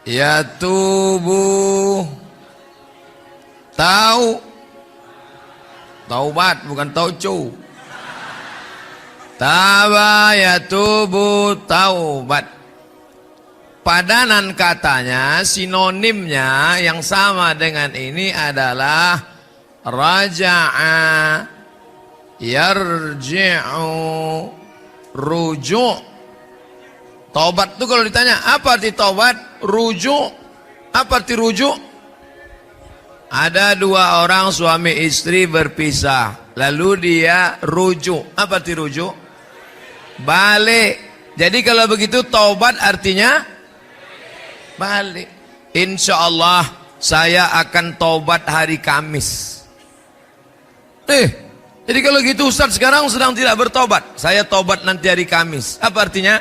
Yatubu. Taubat bukan taucu. Taba yatubu taubat. Padanan katanya, sinonimnya yang sama dengan ini adalah raja'a, yarji'u, rujuk. Taubat itu kalau ditanya apa arti taubat, rujuk. Apa arti rujuk? Ada dua orang suami istri berpisah, lalu dia rujuk. Apa arti rujuk? Balik. Jadi kalau begitu taubat artinya balik. Insya Allah saya akan taubat hari Kamis. Jadi kalau gitu Ustaz sekarang sedang tidak bertobat. Saya taubat nanti hari Kamis. Apa artinya?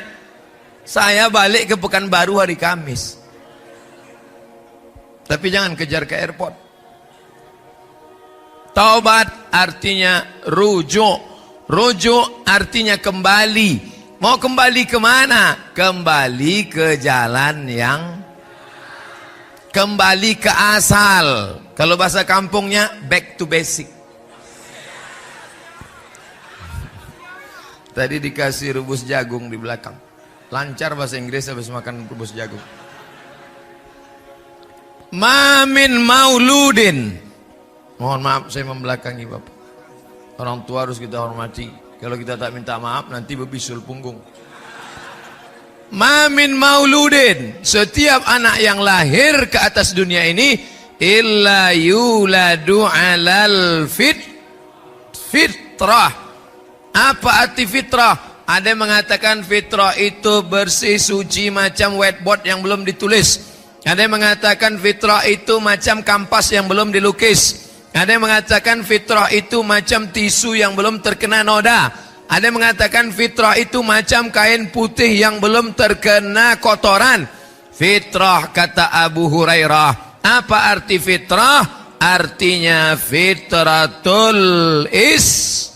Saya balik ke Pekanbaru hari Kamis. Tapi jangan kejar ke airport. Taubat artinya rujuk. Rujuk artinya kembali. Mau kembali kemana? Kembali ke jalan yang, kembali ke asal. Kalau bahasa kampungnya back to basic. Tadi dikasih rebus jagung di belakang. Lancar bahasa Inggris habis makan rebus jagung. Mamin mauludin. Mohon maaf saya membelakangi Bapak. Orang tua harus kita hormati. Kalau kita tak minta maaf nanti berbisul punggung. Mamin mauludin. Setiap anak yang lahir ke atas dunia ini illa yuladu alal fitrah. Apa arti fitrah? Ada yang mengatakan fitrah itu bersih suci macam whiteboard yang belum ditulis. Ada yang mengatakan fitrah itu macam kampas yang belum dilukis. Ada yang mengatakan fitrah itu macam tisu yang belum terkena noda. Ada yang mengatakan fitrah itu macam kain putih yang belum terkena kotoran. Fitrah kata Abu Hurairah. Apa arti fitrah? Artinya fitratul Islam.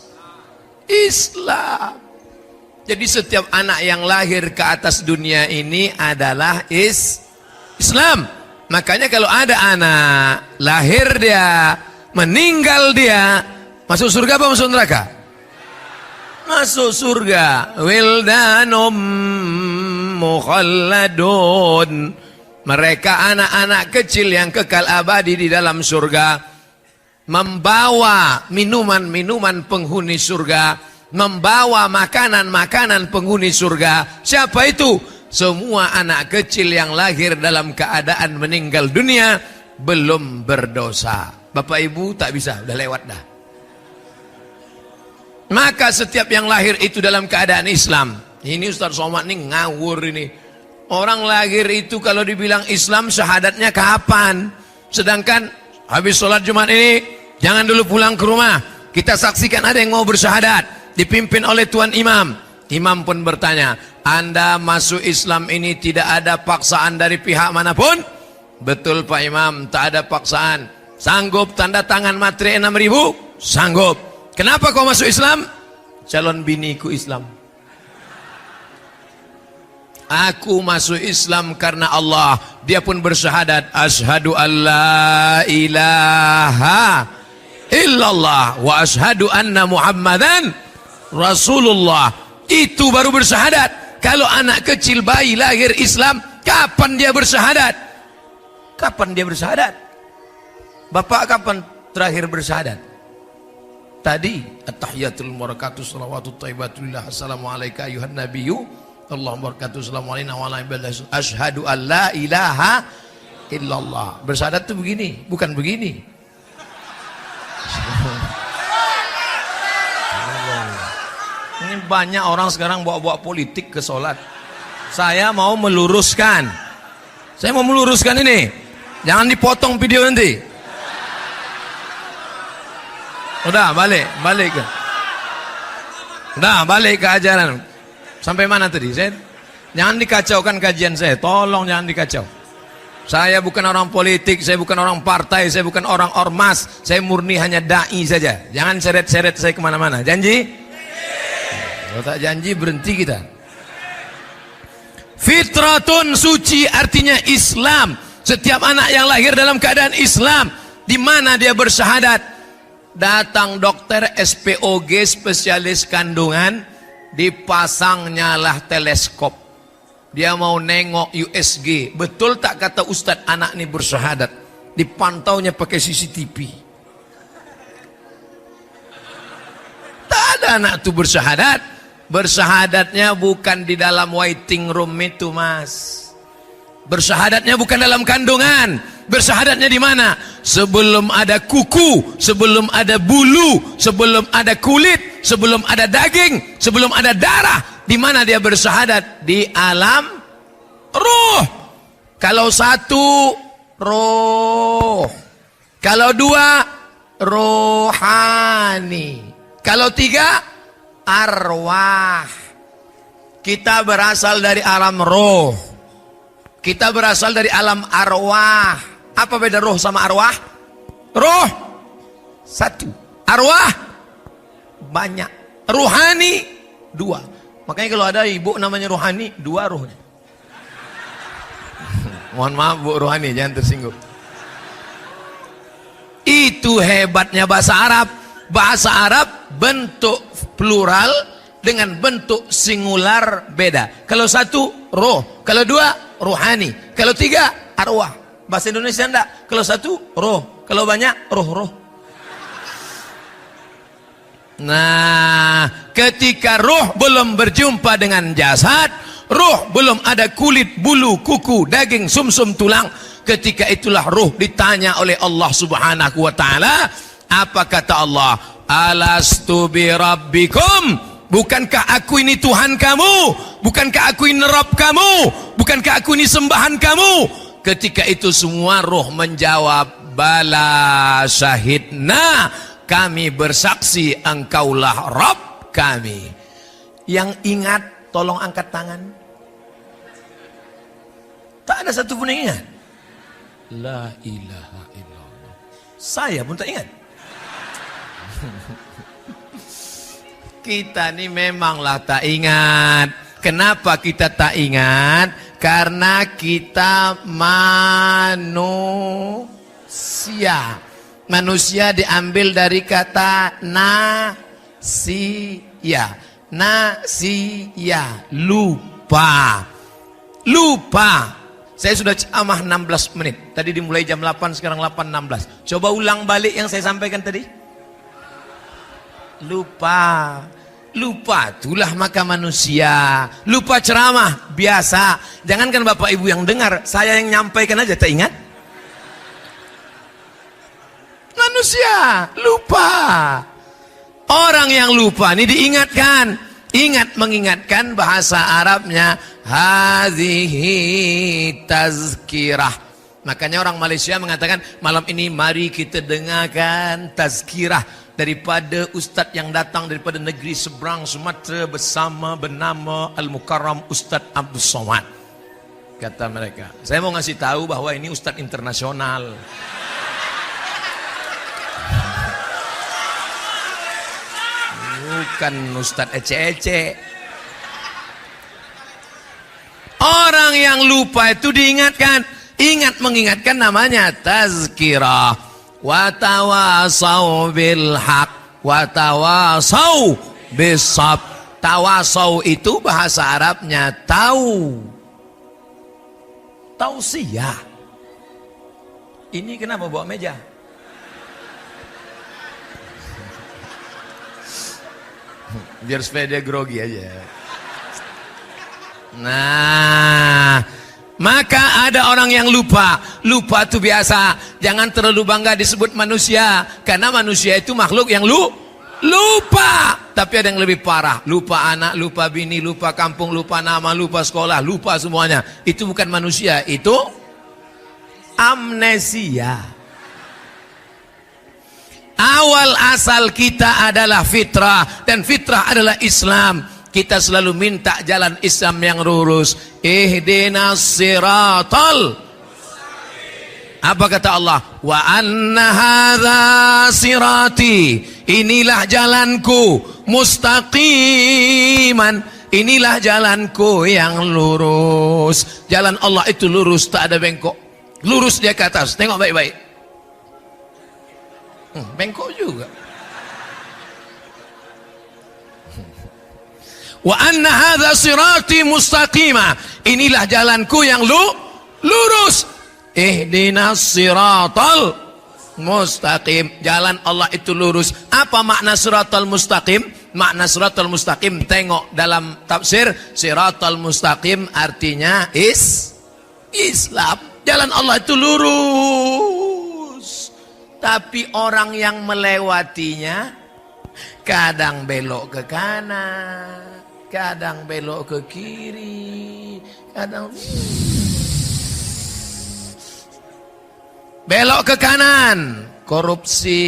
Jadi setiap anak yang lahir ke atas dunia ini adalah Islam. Makanya kalau ada anak lahir dia, meninggal dia, masuk surga apa masuk neraka? Masuk surga. Wildanum mukhalladun. Mereka anak-anak kecil yang kekal abadi di dalam surga, membawa minuman-minuman penghuni surga, membawa makanan-makanan penghuni surga. Siapa itu? Semua anak kecil yang lahir dalam keadaan meninggal dunia belum berdosa. Bapak ibu tak bisa, udah lewat dah. Maka setiap yang lahir itu dalam keadaan Islam. Ini Ustaz Somad ini ngawur ini. Orang lahir itu kalau dibilang Islam syahadatnya kapan? Sedangkan habis sholat Jumat ini jangan dulu pulang ke rumah. Kita saksikan ada yang mau bersyahadat, dipimpin oleh Tuan Imam. Imam pun bertanya, Anda masuk Islam ini tidak ada paksaan dari pihak manapun? Betul Pak Imam, tak ada paksaan. Sanggup tanda tangan materai 6.000? Sanggup. Kenapa kau masuk Islam? Calon biniku Islam. Aku masuk Islam karena Allah. Dia pun bersyahadat, asyhadu alla ilaha illallah wa asyhadu anna Muhammadan Rasulullah. Itu baru bersyahadat. Kalau anak kecil bayi lahir Islam, kapan dia bersyahadat? Kapan dia bersyahadat? Bapak kapan terakhir bersyahadat? Tadi at-tahiyatul barakatuh shalawatut thayyibatulillah assalamualaikum ayuhan nabiyyu Allahumma barakatuh assalamualaikum wa ala ibadihi asyhadu an la ilaha illallah. Bersyahadat itu begini, bukan begini. Ini banyak orang sekarang bawa-bawa politik ke sholat. Saya mau meluruskan. Saya mau meluruskan ini. Jangan dipotong video nanti. Udah balik ke. Udah balik ke ajaran. Sampai mana tadi? Jangan dikacaukan kajian saya. Tolong jangan dikacau. Saya bukan orang politik, saya bukan orang partai, saya bukan orang ormas. Saya murni hanya dai saja. Jangan seret-seret saya kemana-mana. Janji? Kalau tak janji berhenti kita. Fitratun, suci artinya Islam. Setiap anak yang lahir dalam keadaan Islam. Di mana dia bersyahadat? Datang dokter SPOG, spesialis kandungan, dipasang nyala teleskop. Dia mau nengok USG. Betul tak kata Ustadz anak ini bersyahadat? Dipantaunya pakai CCTV. Tak ada anak itu bersyahadat. Bersyahadatnya bukan di dalam waiting room itu, Mas. Bersyahadatnya bukan dalam kandungan. Bersyahadatnya di mana? Sebelum ada kuku, sebelum ada bulu, sebelum ada kulit, sebelum ada daging, sebelum ada darah. Di mana dia bersyahadat? Di alam ruh. Kalau satu, roh. Kalau dua, rohani. Kalau tiga, arwah. Kita berasal dari alam roh. Kita berasal dari alam arwah. Apa beda roh sama arwah? Roh satu, arwah banyak. Ruhani dua. Makanya kalau ada ibu namanya Ruhani, dua rohnya. Mohon maaf Bu Ruhani, jangan tersinggung. Itu hebatnya bahasa Arab. Bahasa Arab bentuk plural dengan bentuk singular beda. Kalau satu roh, kalau dua rohani, kalau tiga arwah. Bahasa Indonesia enggak. Kalau satu roh, kalau banyak roh-roh. Nah, ketika roh belum berjumpa dengan jasad, roh belum ada kulit, bulu, kuku, daging, sumsum, tulang, ketika itulah roh ditanya oleh Allah Subhanahu wa taala. Apa kata Allah? Alastu bi rabbikum? Bukankah aku ini Tuhan kamu? Bukankah aku ini Rabb kamu? Bukankah aku ini sembahan kamu? Ketika itu semua roh menjawab, bala syahidna, kami bersaksi engkaulah Rabb kami. Yang ingat tolong angkat tangan. Tak ada satu pun yang ingat. La ilaha illallah. Saya pun tak ingat. Kita ini memanglah tak ingat. Kenapa kita tak ingat? Karena kita manusia. Manusia diambil dari kata nasiya. Nasiya, lupa. Lupa. Saya sudah ceramah 16 menit. Tadi dimulai jam 8, sekarang 8.16. Coba ulang balik yang saya sampaikan tadi. Lupa. Lupa itulah maka manusia. Lupa ceramah biasa. Jangankan Bapak Ibu yang dengar, saya yang nyampaikan aja tak ingat. Manusia lupa. Orang yang lupa ini diingatkan. Ingat mengingatkan bahasa Arabnya hadhihi tazkirah. Makanya orang Malaysia mengatakan malam ini mari kita dengarkan tazkirah daripada ustadz yang datang daripada negeri seberang Sumatera bersama bernama Al-Mukarram Ustadz Abdul Somad. Kata mereka, saya mau ngasih tahu bahwa ini ustadz internasional. Bukan ustadz ece-ece. Orang yang lupa itu diingatkan. Ingat mengingatkan namanya tazkirah. Watawasau bil haq, watawasau bisab. Tawasau itu bahasa Arabnya tahu. Tausiah. Ini kenapa bawa meja? Biar supaya dia grogi aja. Nah, maka ada orang yang lupa. Lupa itu biasa. Jangan terlalu bangga disebut manusia. Karena manusia itu makhluk yang lupa. Tapi ada yang lebih parah. Lupa anak, lupa bini, lupa kampung, lupa nama, lupa sekolah, lupa semuanya. Itu bukan manusia, itu amnesia. Awal asal kita adalah fitrah. Dan fitrah adalah Islam. Kita selalu minta jalan Islam yang lurus. Ihdinas siratal. Apa kata Allah? Wa anna hadza sirati. Inilah jalanku mustaqiman. Inilah jalanku yang lurus. Jalan Allah itu lurus, tak ada bengkok. Lurus dia ke atas. Tengok baik-baik. Bengkok juga. Wa anna hadza sirati mustaqima. Inilah jalanku yang lurus. Ihdinas siratal mustaqim. Jalan Allah itu lurus. Apa makna siratal mustaqim? Makna siratal mustaqim, tengok dalam tafsir, siratal mustaqim artinya Islam. Jalan Allah itu lurus. Tapi orang yang melewatinya kadang belok ke kanan, kadang belok ke kiri, kadang belok ke kanan, korupsi.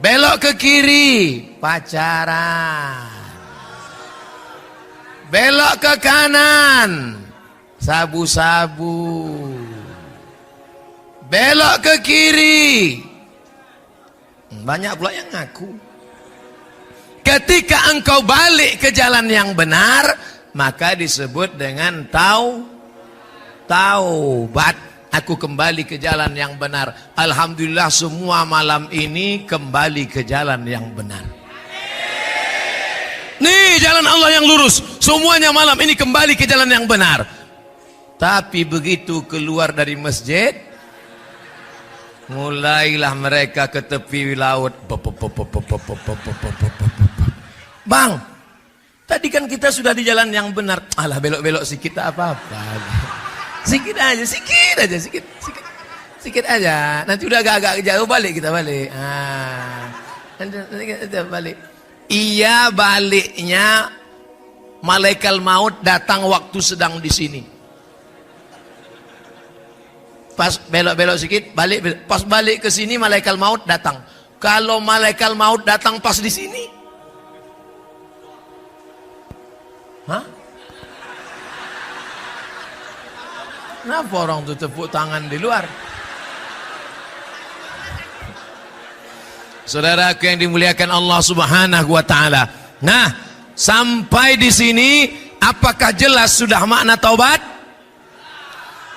Belok ke kiri, pacaran. Belok ke kanan, sabu-sabu. Belok ke kiri, banyak pula yang ngaku. Ketika engkau balik ke jalan yang benar, maka disebut dengan taubat. Aku kembali ke jalan yang benar. Alhamdulillah semua malam ini kembali ke jalan yang benar. Nih jalan Allah yang lurus. Semuanya malam ini kembali ke jalan yang benar. Tapi begitu keluar dari masjid, mulailah mereka ke tepi laut. Bang, tadi kan kita sudah di jalan yang benar. Alah, belok-belok sedikit tak apa-apa. Sikit aja. Sikit aja. Nanti udah agak-agak jauh balik, kita balik. Nanti kita balik. Iya, baliknya malaikat maut datang waktu sedang di sini. Pas belok-belok sedikit, balik. Pas balik ke sini malaikat maut datang. Kalau malaikat maut datang pas di sini, kenapa orang tuh tepuk tangan di luar? Saudaraku yang dimuliakan Allah Subhanahu wa taala. Nah, sampai di sini apakah jelas sudah makna taubat?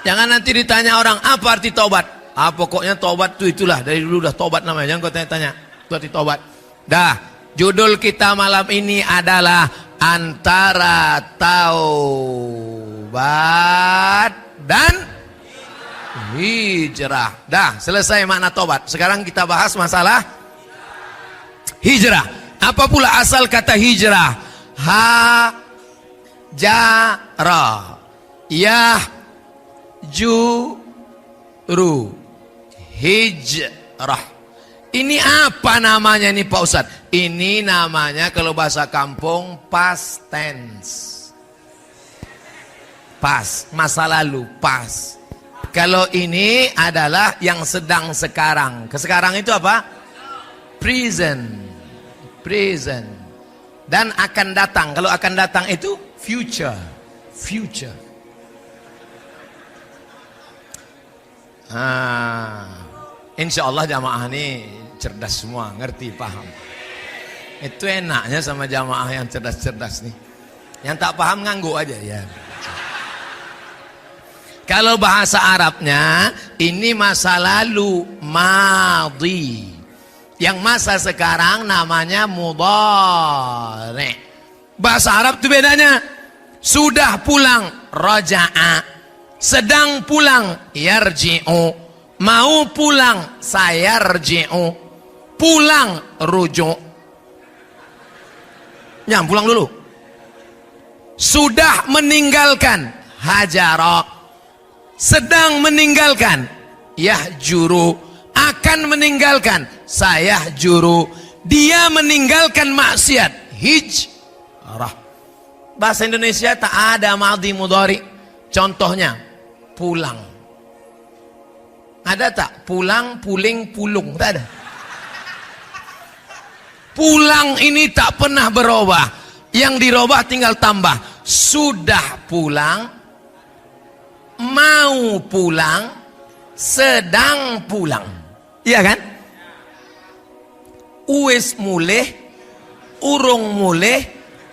Jangan nanti ditanya orang, apa arti taubat? Pokoknya taubat itulah, dari dulu udah taubat namanya. Jangan kau tanya-tanya, itu arti taubat. Dah, judul kita malam ini adalah antara taubat dan hijrah. Dah, selesai makna taubat. Sekarang kita bahas masalah hijrah. Apa pula asal kata hijrah? Hajara, yahjuru, hijrah. Ini apa namanya nih Pak Ustadz? Ini namanya kalau bahasa kampung past tense. Pas, masa lalu, pas. Kalau ini adalah yang sedang sekarang. Sekarang itu apa? Present. Dan akan datang. Kalau akan datang itu future. Insya Allah jamaah ini cerdas semua, ngerti, paham. Itu enaknya sama jamaah yang cerdas-cerdas nih. Yang tak paham ngangguk aja ya. Kalau bahasa Arabnya ini masa lalu, madhi. Yang masa sekarang namanya mudhari. Bahasa Arab itu bedanya. Sudah pulang, raja'a. Sedang pulang, yarji'u. Mau pulang, sayarji'u. Pulang, rujuk. Nyam, pulang dulu. Sudah meninggalkan, hajara. Sedang meninggalkan, yahjuru. Akan meninggalkan, sayahjuru. Dia meninggalkan maksiat, hijrah. Bahasa Indonesia tak ada madhi mudhari. Contohnya pulang. Ada tak? Pulang, puling, pulung. Tak ada. Pulang ini tak pernah berubah. Yang dirubah tinggal tambah. Sudah pulang, mau pulang, sedang pulang. Iya kan? Uwes mulih, urung mulih,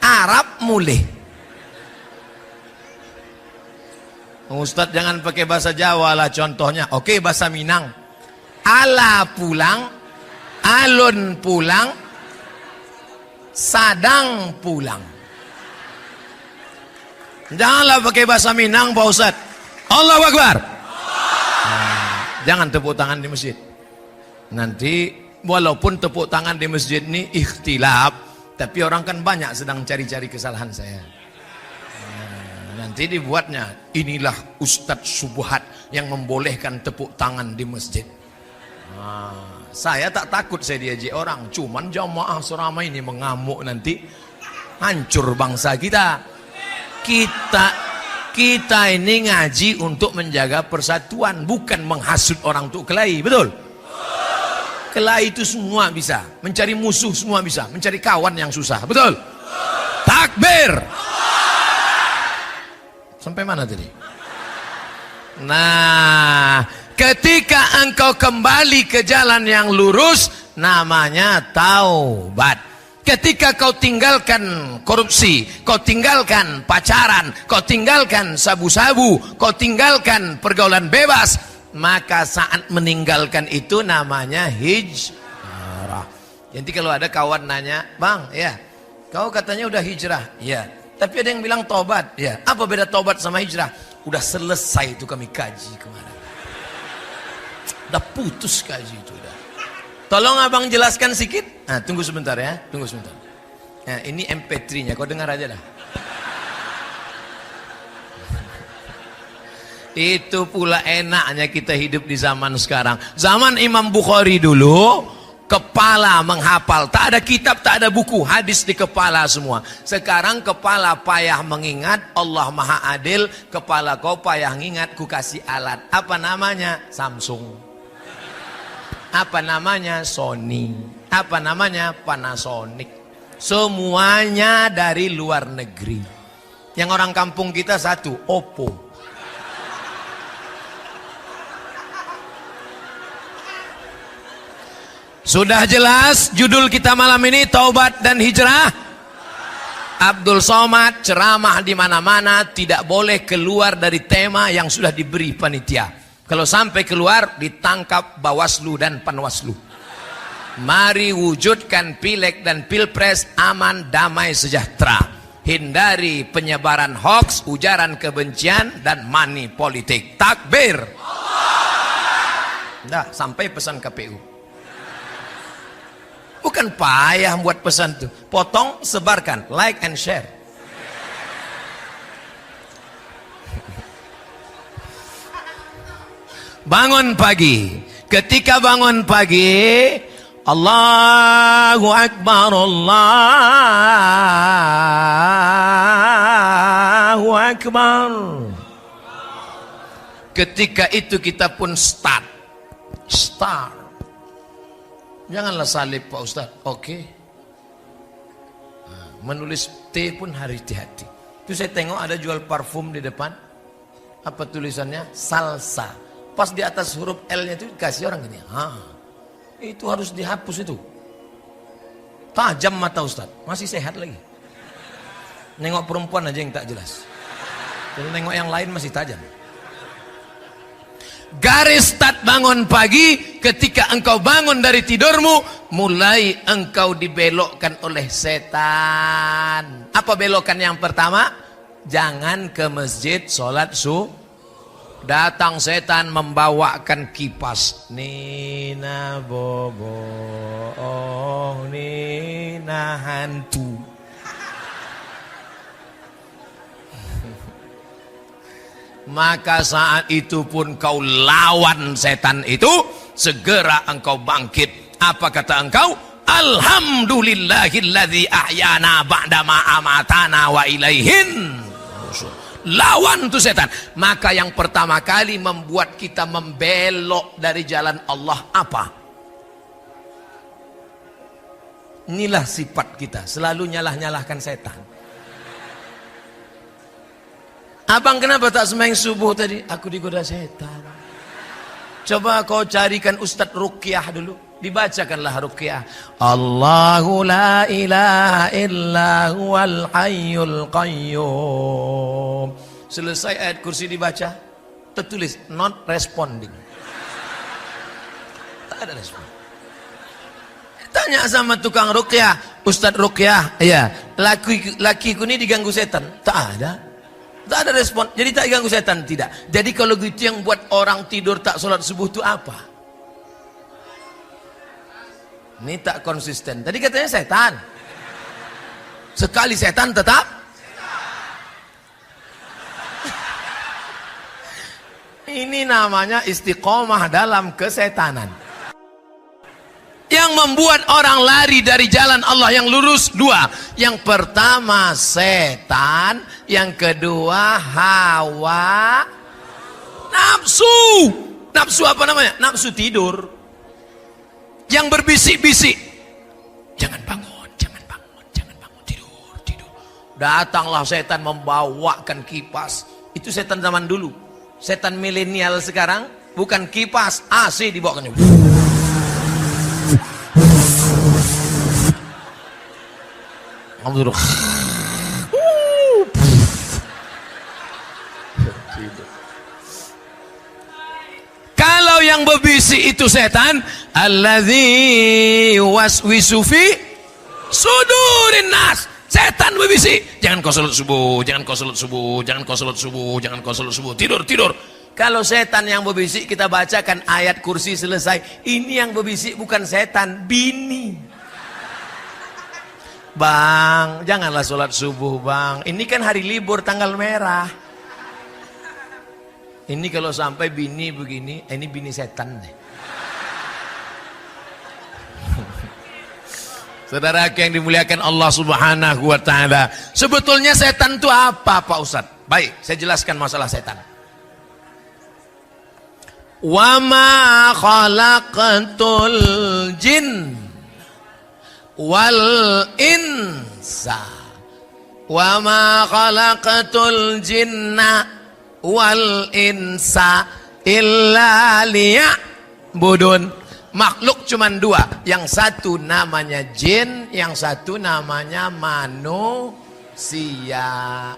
Arab mulih. Ustadz jangan pakai bahasa Jawa lah contohnya. Oke, bahasa Minang. Ala pulang, alun pulang, sadang pulang. Janganlah pakai bahasa Minang Pak Ustadz. Allahu Akbar. Jangan tepuk tangan di masjid. Nanti walaupun tepuk tangan di masjid ini ikhtilaf, tapi orang kan banyak sedang cari-cari kesalahan saya. Nanti dibuatnya, inilah Ustadz Subhat yang membolehkan tepuk tangan di masjid. Saya tak takut saya diajak orang, cuman jamaah selama ini mengamuk nanti hancur bangsa kita. Kita ini ngaji untuk menjaga persatuan, bukan menghasut orang untuk kelahi, betul? Kelahi itu semua bisa, mencari musuh semua bisa, mencari kawan yang susah, betul? Takbir. Sampai mana tadi? Nah, ketika engkau kembali ke jalan yang lurus, namanya taubat. Ketika kau tinggalkan korupsi, kau tinggalkan pacaran, kau tinggalkan sabu-sabu, kau tinggalkan pergaulan bebas, maka saat meninggalkan itu namanya hijrah. Jadi kalau ada kawan nanya, bang, ya, kau katanya udah hijrah, ya. Tapi ada yang bilang tobat, ya. Apa beda tobat sama hijrah? Udah selesai itu kami kaji kemarin. Udah putus kaji itu udah. Tolong abang jelaskan sedikit. Nah, tunggu sebentar ya, tunggu sebentar. Nah, ini MP3-nya, kau dengar aja dah. Itu pula enaknya kita hidup di zaman sekarang. Zaman Imam Bukhari dulu, kepala menghafal, tak ada kitab, tak ada buku, hadis di kepala semua. Sekarang kepala payah mengingat, Allah Maha Adil, kepala kau payah mengingat, ku kasih alat. Apa namanya? Samsung. Apa namanya? Sony. Apa namanya? Panasonic. Semuanya dari luar negeri. Yang orang kampung kita satu, Oppo. Sudah jelas judul kita malam ini, taubat dan hijrah. Abdul Somad ceramah di mana-mana, tidak boleh keluar dari tema yang sudah diberi panitia. Kalau sampai keluar ditangkap Bawaslu dan Panwaslu. Mari wujudkan Pileg dan Pilpres aman, damai, sejahtera. Hindari penyebaran hoaks, ujaran kebencian dan money politik. Takbir. Dah sampai pesan KPU. Bukan payah buat pesan tuh. Potong, sebarkan, like and share. Bangun pagi. Ketika bangun pagi, Allahu Akbar, Allahu Akbar. Ketika itu kita pun start. Janganlah salib Pak Ustadz. Oke. Menulis T pun harus hati-hati. Itu saya tengok ada jual parfum di depan. Apa tulisannya? Salsa. Pas di atas huruf L-nya itu dikasih orang gini. Itu harus dihapus itu. Tajam mata Ustadz. Masih sehat lagi. Nengok perempuan aja yang tak jelas. Jadi nengok yang lain masih tajam. Garis start bangun pagi, ketika engkau bangun dari tidurmu, mulai engkau dibelokkan oleh setan. Apa belokan yang pertama? Jangan ke masjid sholat subuh. Datang setan membawakan kipas. Nina bobo, oh nina hantu. Maka saat itu pun kau lawan setan itu, segera engkau bangkit. Apa kata engkau? Alhamdulillahilladzi ahyana ba'dama amatana wa ilaihin. Lawan tuh setan. Maka yang pertama kali membuat kita membelok dari jalan Allah apa? Inilah sifat kita, selalu nyalah-nyalahkan setan. Abang kenapa tak sembahyang subuh tadi? Aku digoda setan. Coba kau carikan Ustadz Ruqyah dulu, dibacakanlah Ruqyah. Allahu la ilaha illa huwal hayyul qayyum. Selesai ayat kursi dibaca, tertulis not responding. Tak ada respon. Tanya sama tukang Ruqyah, Ustadz Ruqyah, iya, lakiku ini diganggu setan. Tak ada. Tak ada respon. Jadi tak diganggu setan, tidak. Jadi kalau gitu yang buat orang tidur tak sholat subuh itu apa? Ini tak konsisten. Tadi katanya setan. Sekali setan tetap. Ini namanya istiqomah dalam kesetanan. Yang membuat orang lari dari jalan Allah yang lurus dua. Yang pertama setan, yang kedua hawa nafsu. Nafsu apa namanya? Nafsu tidur. Yang berbisik-bisik, jangan bangun, jangan bangun, jangan bangun, tidur, tidur. Datanglah setan membawakan kipas. Itu setan zaman dulu. Setan milenial sekarang bukan kipas, AC dibawakannya. Kalau yang berbisik itu setan, alladzi waswisu fi sudurin nas. Setan berbisik, jangan kau salat subuh, jangan kau salat subuh, jangan kau salat subuh, jangan kau salat subuh, tidur, tidur. Kalau setan yang berbisik kita bacakan ayat kursi selesai. Ini yang berbisik bukan setan, bini. Bang, janganlah sholat subuh bang. Ini kan hari libur tanggal merah. Ini kalau sampai bini begini, ini bini setan nih. Saudara yang dimuliakan Allah Subhanahu wa taala. Sebetulnya setan itu apa Pak Ustadz? Baik, saya jelaskan masalah setan. Wa ma khalaqatul jin wal insa wa ma khalaqatul jinna wal insa illa liya'budun. Makhluk cuma dua, yang satu namanya jin, yang satu namanya manusia.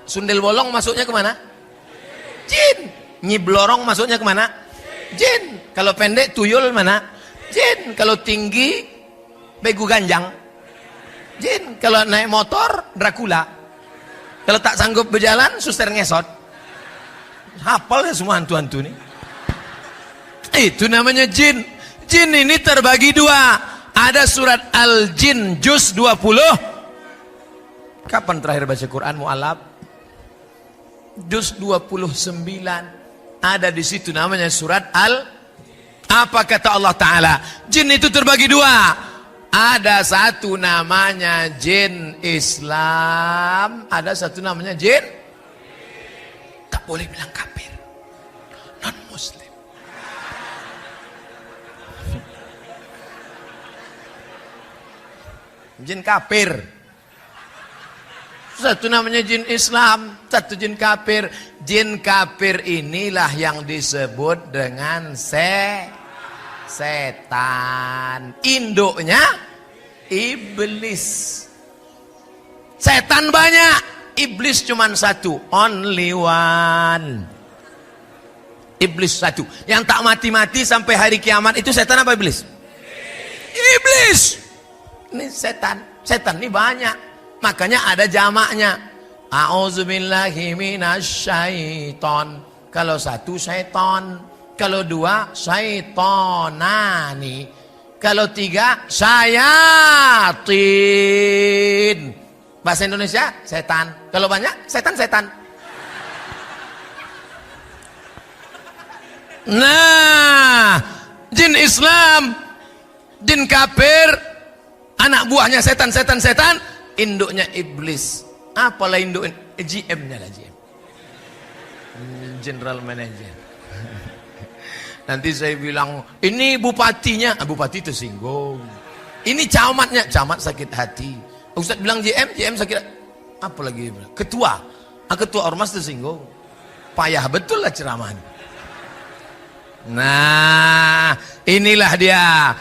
Sundel bolong masuknya kemana? Jin. Nyi blorong masuknya kemana? Jin. Kalau pendek tuyul mana? Jin. Kalau tinggi begu ganjang. Jin. Kalau naik motor Dracula. Kalau tak sanggup berjalan suster ngesot. Hafal ya semua hantu-hantu nih. Itu namanya jin. Jin ini terbagi dua. Ada surat Al-Jin juz 20. Kapan terakhir baca Quran mu'alaf? Juz 29. Ada di situ namanya surat Al. Apa kata Allah Ta'ala? Jin itu terbagi dua. Ada satu namanya jin Islam, ada satu namanya jin. Tak boleh bilang kafir, non muslim. Jin kafir. Satu namanya jin Islam, satu jin kafir. Jin kafir inilah yang disebut dengan setan. Induknya iblis. Setan banyak, iblis cuman satu, only one. Iblis satu, yang tak mati-mati sampai hari kiamat. Itu setan apa iblis? Iblis. Ini setan, setan ini banyak. Makanya ada jamaknya. A'udzubillahi minasyaiton. Kalau satu syaiton, kalau dua syaitonani, kalau tiga syayatin. Bahasa Indonesia setan. Kalau banyak setan-setan. Nah, jin Islam, jin kafir, anak buahnya setan, induknya iblis. Apalah induk? GM-nya lah, GM. General Manager. Nanti saya bilang, ini bupatinya, bupati tersinggung. Ini camatnya, camat sakit hati. Ustaz bilang GM sakit hati. Apa lagi? Ketua, ketua ormas tersinggung. Payah betul lah ceramahnya. Nah, inilah dia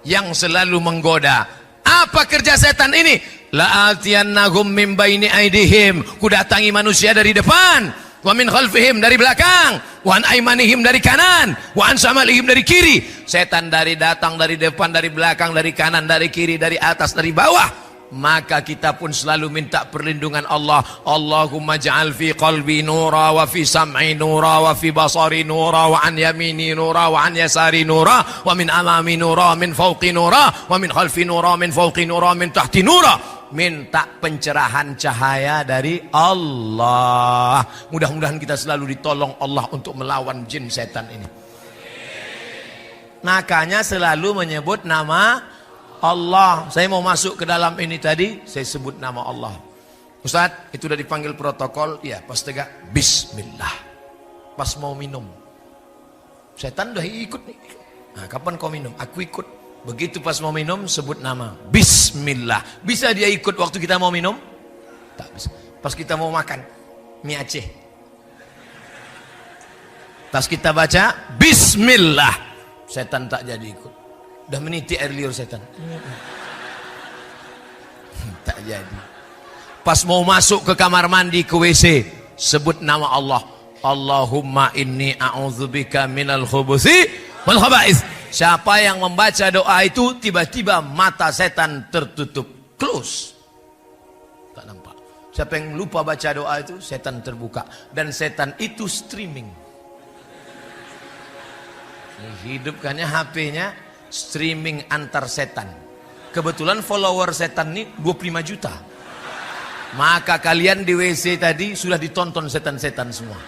yang selalu menggoda. Apa kerja setan ini? La'atiyannahum min baini aidihim, kudatangi manusia dari depan, wa min khalfihim dari belakang, wa an aimanihim dari kanan, wa an shamalihim dari kiri. Setan datang dari depan, dari belakang, dari kanan, dari kiri, dari atas, dari bawah. Maka kita pun selalu minta perlindungan Allah. Allahumma ja'al fi qalbi nura, wa fi sam'i nura, wa fi basari nura, wa an yamini nura, wa an yasari nura, wa min amami nura, min fawqi nura, wa min khalfi nura, min fawqi nura, min tahti nura. Minta pencerahan cahaya dari Allah. Mudah-mudahan kita selalu ditolong Allah untuk melawan jin setan ini. Makanya selalu menyebut nama Allah. Saya mau masuk ke dalam ini tadi, saya sebut nama Allah. Ustaz, itu udah dipanggil protokol. Ya, pas tegak bismillah. Pas mau minum, setan udah ikut nih. Nah, kapan kau minum? Aku ikut. Begitu pas mau minum, sebut nama bismillah. Bisa dia ikut waktu kita mau minum? Tak bisa. Pas kita mau makan mie Aceh, pas kita baca bismillah, setan tak jadi ikut. Udah meniti air liur setan. Tak jadi. Pas mau masuk ke kamar mandi, ke WC, sebut nama Allah. Allahumma inni a'udzubika minal khubuthi wal khaba'ith. Siapa yang membaca doa itu, tiba-tiba mata setan tertutup, close, tak nampak. Siapa yang lupa baca doa itu, setan terbuka. Dan setan itu streaming. Hidupkannya HP-nya streaming antar setan. Kebetulan follower setan ini 25 juta. Maka kalian di WC tadi sudah ditonton setan-setan semua.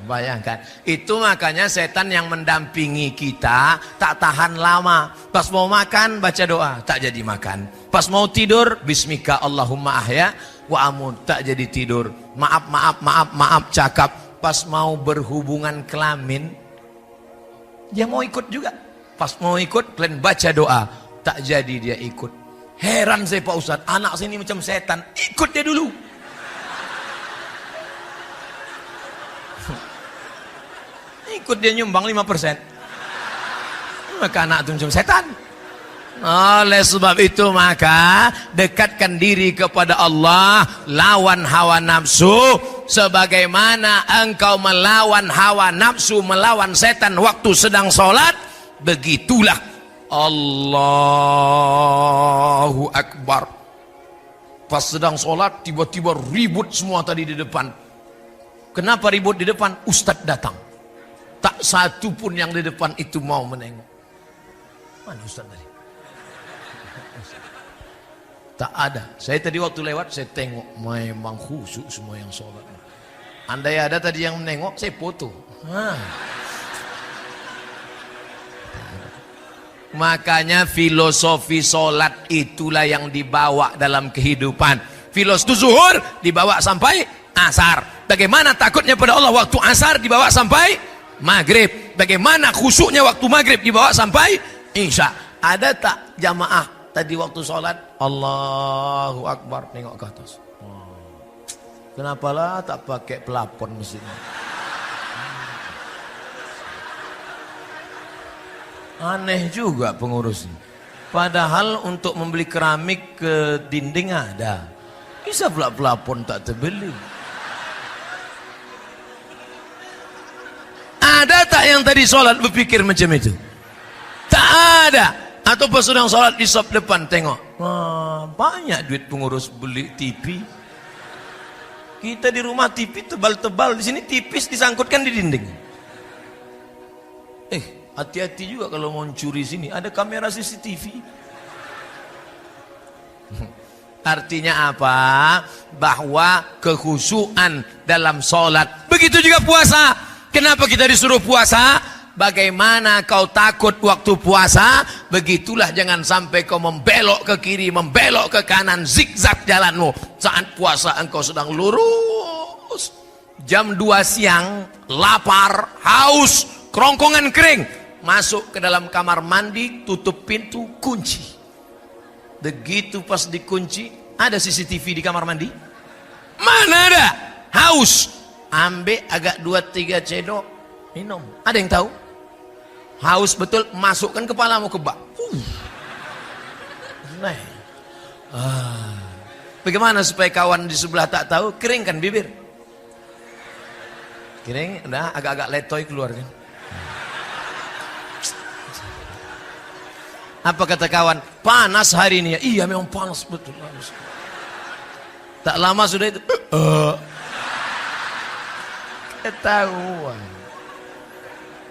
Bayangkan. Itu makanya setan yang mendampingi kita tak tahan lama. Pas mau makan baca doa, tak jadi makan. Pas mau tidur, bismika Allahumma ahya wa amut, tak jadi tidur. Maaf cakap. Pas mau berhubungan kelamin, dia mau ikut juga. Pas mau ikut, kalian baca doa, tak jadi dia ikut. Heran saya Pak Ustadz, anak saya ini macam setan, ikut dia dulu. Ikut dia nyumbang 5%. Maka anak itu macam setan. Oleh sebab itu maka dekatkan diri kepada Allah, lawan hawa nafsu. Sebagaimana engkau melawan hawa nafsu, melawan setan waktu sedang sholat, begitulah Allahu Akbar. Pas sedang sholat tiba-tiba ribut semua tadi di depan. Kenapa ribut di depan? Ustadz datang. Tak satu pun yang di depan itu mau menengok. Mana Ustadz tadi? Tak ada. Saya tadi waktu lewat saya tengok, memang khusyuk semua yang sholat. Andai ada tadi yang menengok, saya foto. Makanya filosofi sholat itulah yang dibawa dalam kehidupan. Filosofi zuhur dibawa sampai asar. Bagaimana takutnya pada Allah waktu asar dibawa sampai maghrib. Bagaimana khusyuknya waktu maghrib dibawa sampai isya. Ada tak jamaah tadi waktu sholat Allahu Akbar tengok ke atas? Kenapalah tak pakai pelapon mesinnya? Aneh juga pengurusnya. Padahal untuk membeli keramik ke dinding ada. Bisa pula pelapon tak terbeli. Ada tak yang tadi sholat berpikir macam itu? Tak ada. Atau pas sedang sholat di sop depan tengok, wah, banyak duit pengurus beli TV. Kita di rumah TV tebal-tebal, di sini tipis disangkutkan di dinding. Hati-hati juga kalau mau curi sini, ada kamera CCTV. Artinya apa? Bahwa kekhusyuan dalam sholat. Begitu juga puasa. Kenapa kita disuruh puasa? Bagaimana kau takut waktu puasa, begitulah jangan sampai kau membelok ke kiri, membelok ke kanan, zigzag jalanmu. Saat puasa engkau sedang lurus. Jam 2 siang, lapar, haus, kerongkongan kering. Masuk ke dalam kamar mandi, tutup pintu, kunci. Begitu pas dikunci, ada CCTV di kamar mandi? Mana ada? Haus. ambil agak 2-3 cendok, minum. Ada yang tahu? Haus betul, masukkan kepalamu ke bak. Nah. Bagaimana supaya kawan di sebelah tak tahu? Keringkan bibir. Kering, udah agak-agak letoy keluar kan. Apa kata kawan? Panas hari ini ya. Iya memang panas betul. Tak lama sudah itu. Ketahuan.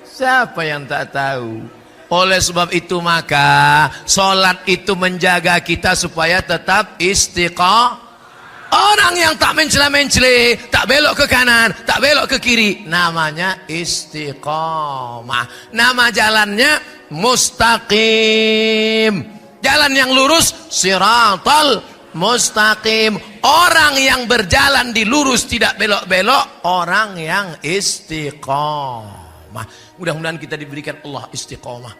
Siapa yang tak tahu? Oleh sebab itu maka sholat itu menjaga kita supaya tetap istiqamah. Orang yang tak mencela-mencela, tak belok ke kanan, tak belok ke kiri, namanya istiqamah. Nama jalannya mustaqim. Jalan yang lurus, siratal mustaqim. Orang yang berjalan di lurus tidak belok-belok, orang yang istiqamah. Mudah-mudahan kita diberikan Allah istiqamah.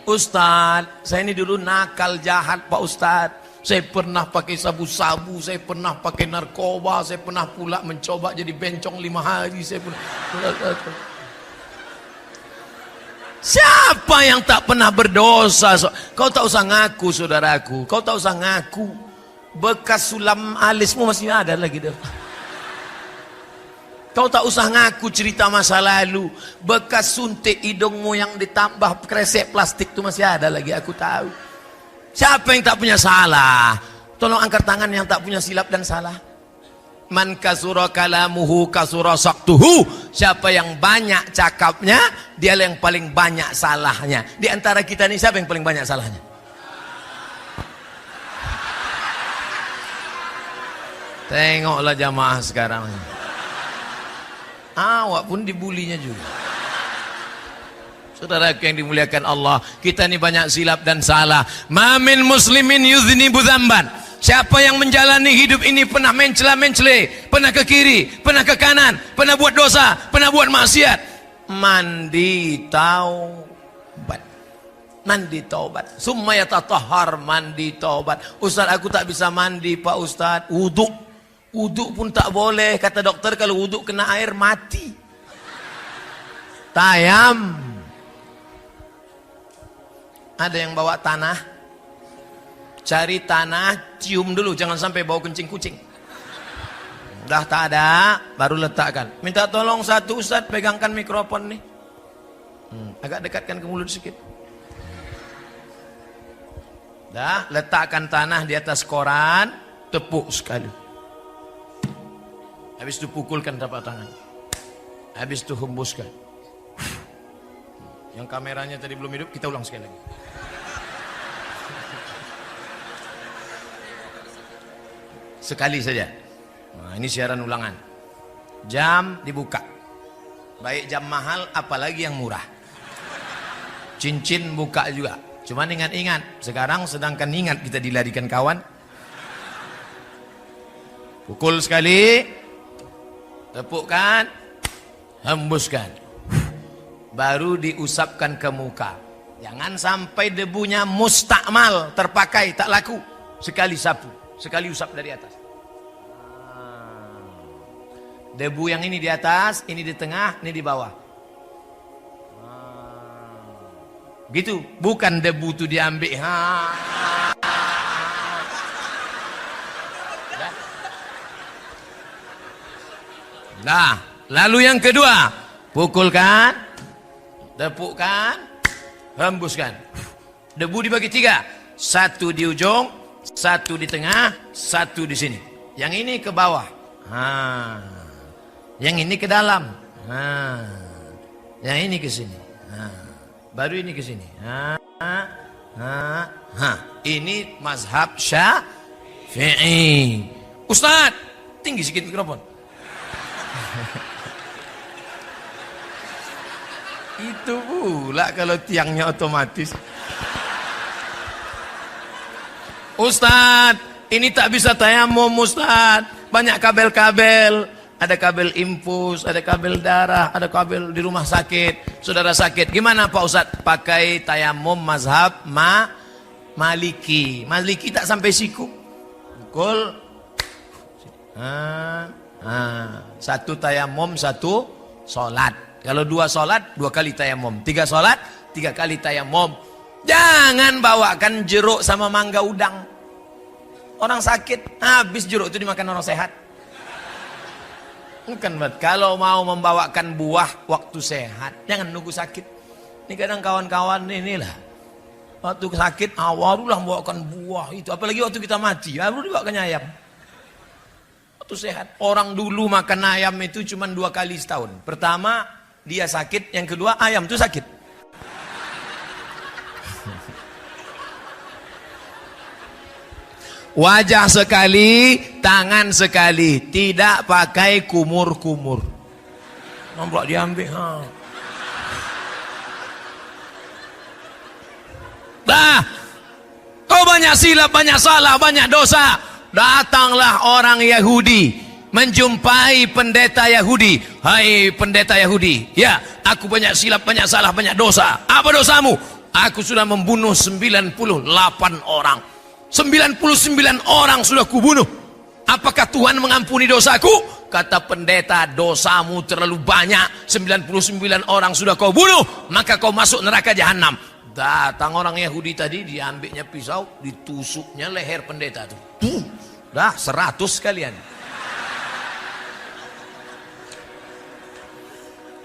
Ustadz, saya ini dulu nakal jahat Pak Ustadz. Saya pernah pakai sabu-sabu, saya pernah pakai narkoba, saya pernah pula mencoba jadi bencong 5 hari. Saya pernah... Siapa yang tak pernah berdosa? Kau tak usah ngaku saudaraku, kau tak usah ngaku. Bekas sulam alismu masih ada lagi dah. Kau tak usah ngaku cerita masa lalu. Bekas suntik hidungmu yang ditambah kresek plastik itu masih ada lagi, aku tahu. Siapa yang tak punya salah? Tolong angkat tangan yang tak punya silap dan salah. Man kasura kalamuhu kasura saktuhu. Siapa yang banyak cakapnya, dia yang paling banyak salahnya. Di antara kita ini siapa yang paling banyak salahnya? Tengoklah jamaah sekarang. Awak pun dibulinya juga. Saudara yang dimuliakan Allah, kita ini banyak silap dan salah. Mamin muslimin yudhnibu dzamban. Siapa yang menjalani hidup ini pernah mencela-mencela, pernah ke kiri, pernah ke kanan, pernah buat dosa, pernah buat maksiat, mandi taubat. Mandi taubat. Summa yatatahhar, mandi taubat. Ustaz, aku tak bisa mandi Pak Ustaz. Wuduk. Wuduk pun tak boleh. Kata dokter kalau wuduk kena air mati. Tayam. Ada yang bawa tanah, cari tanah, cium dulu, jangan sampai bau kencing kucing. Dah tak ada, baru letakkan. Minta tolong satu Ustaz, pegangkan mikrofon nih. Agak dekatkan ke mulut sedikit. Dah, letakkan tanah di atas koran, tepuk sekali. Habis itu pukulkan telapak tangan. Habis itu hembuskan. Yang kameranya tadi belum hidup, kita ulang sekali lagi. Sekali saja. Nah, ini siaran ulangan. Jam dibuka. Baik jam mahal, apalagi yang murah. Cincin buka juga. Cuman ingat-ingat. Sekarang sedangkan ingat kita dilarikan kawan. Pukul sekali. Tepukkan. Hembuskan. Baru diusapkan ke muka. Jangan sampai debunya mustakmal, terpakai, tak laku. Sekali sapu, sekali usap dari atas. Debu yang ini di atas, ini di tengah, ini di bawah. Gitu, bukan debu itu diambil. Nah, lalu yang kedua, pukulkan, tepukkan, hembuskan. Debu dibagi 3. 1 di ujung, 1 di tengah, 1 di sini. Yang ini ke bawah. Yang ini ke dalam. Yang ini ke sini. Baru ini ke sini. Ini mazhab Syafi'i. Ustaz, tinggi sedikit mikrofon. Itu pula kalau tiangnya otomatis. Ustaz, ini tak bisa tayamum Ustaz. Banyak kabel-kabel. Ada kabel infus, ada kabel darah, ada kabel di rumah sakit. Saudara sakit, gimana Pak Ustaz? Pakai tayamum mazhab Maliki. Maliki tak sampai siku. Pukul. Satu tayamum, satu sholat. Kalau 2 sholat, 2 kali tayamum. 3 sholat, 3 kali tayamum. Jangan bawakan jeruk sama mangga udang. Orang sakit, habis jeruk itu dimakan orang sehat. Bukan, kalau mau membawakan buah waktu sehat, jangan nunggu sakit. Ini kadang kawan-kawan inilah, waktu sakit awarulah membawakan buah itu. Apalagi waktu kita mati, baru dibawakan ayam. Waktu sehat, orang dulu makan ayam itu cuma 2 kali setahun. Pertama dia sakit, yang kedua ayam itu sakit. Wajah sekali, tangan sekali, tidak pakai kumur-kumur. Nampak diambil. Kau banyak silap, banyak salah, banyak dosa. Datanglah orang Yahudi menjumpai pendeta Yahudi. Hai pendeta Yahudi, ya, aku banyak silap, banyak salah, banyak dosa. Apa dosamu? Aku sudah membunuh 98 orang. 99 orang sudah kubunuh. Apakah Tuhan mengampuni dosaku? Kata pendeta, dosamu terlalu banyak. 99 orang sudah kau bunuh, maka kau masuk neraka jahanam. Datang orang Yahudi tadi, diambilnya pisau, ditusuknya leher pendeta itu. Dah 100 sekalian.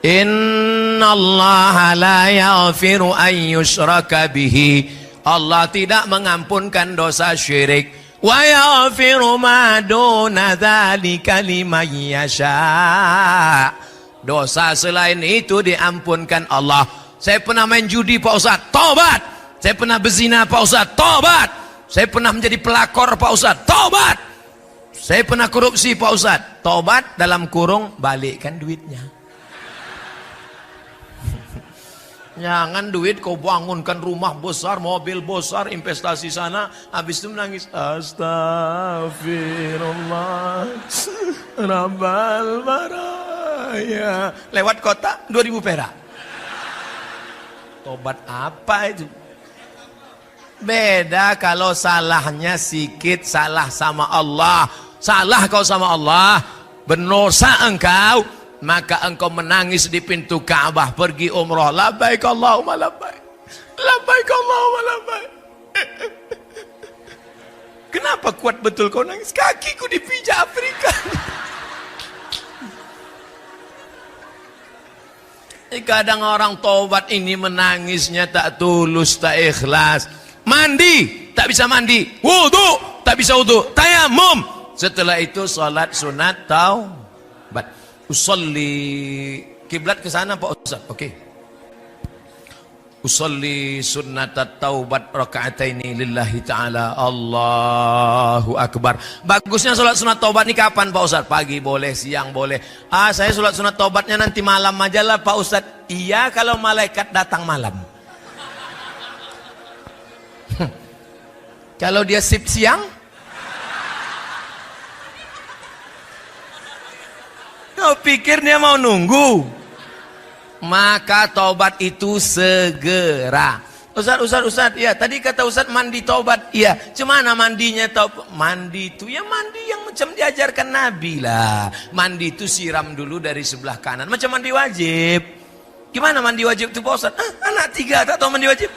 Innallaha la yaghfiru an yushraka bihi. Allah tidak mengampunkan dosa syirik. Wa yaghfiru ma duna dzalika liman yasha. Dosa selain itu diampunkan Allah. Saya pernah main judi Pak Ustaz, tobat. Saya pernah berzina Pak Ustaz, tobat. Saya pernah menjadi pelakor Pak Ustaz, tobat. Saya pernah korupsi Pak Ustaz, tobat dalam kurung balikkan duitnya. Jangan duit kau bangunkan rumah besar, mobil besar, investasi sana, habis itu menangis. Astagfirullah Rabbal baraya. Lewat kota 2000 perak. Tobat apa itu? Beda kalau salahnya sikit, salah sama Allah. Salah kau sama Allah, berdosa engkau, maka engkau menangis di pintu Ka'bah pergi umrah. Labbaik Allahumma labbaik. Labbaik Allahumma labbaik. Kenapa kuat betul kau nangis? Kakiku dipijak Afrika. Kadang orang taubat ini menangisnya tak tulus, tak ikhlas. Mandi, tak bisa mandi. Wudu, tak bisa wudu. Tayamum. Setelah itu salat sunat taubat. Usolli, kiblat ke sana Pak Ustaz. Okey. Usolli sunnatat taubat raka'ataini lillahi ta'ala. Allahu akbar. Bagusnya salat sunat taubat ni kapan Pak Ustaz? Pagi boleh, siang boleh. Saya salat sunat taubatnya nanti malam aja lah Pak Ustaz. Iya, kalau malaikat datang malam. Kalau dia sip siang, kau pikir dia mau nunggu? Maka taubat itu segera. Ustaz, ya tadi kata Ustaz mandi taubat. Iya, cemana mandinya taubat? Mandi itu ya mandi yang macam diajarkan Nabi lah. Mandi itu siram dulu dari sebelah kanan, macam mandi wajib. Gimana mandi wajib itu Pak Ustaz? Anak 3 tak tahu mandi wajib.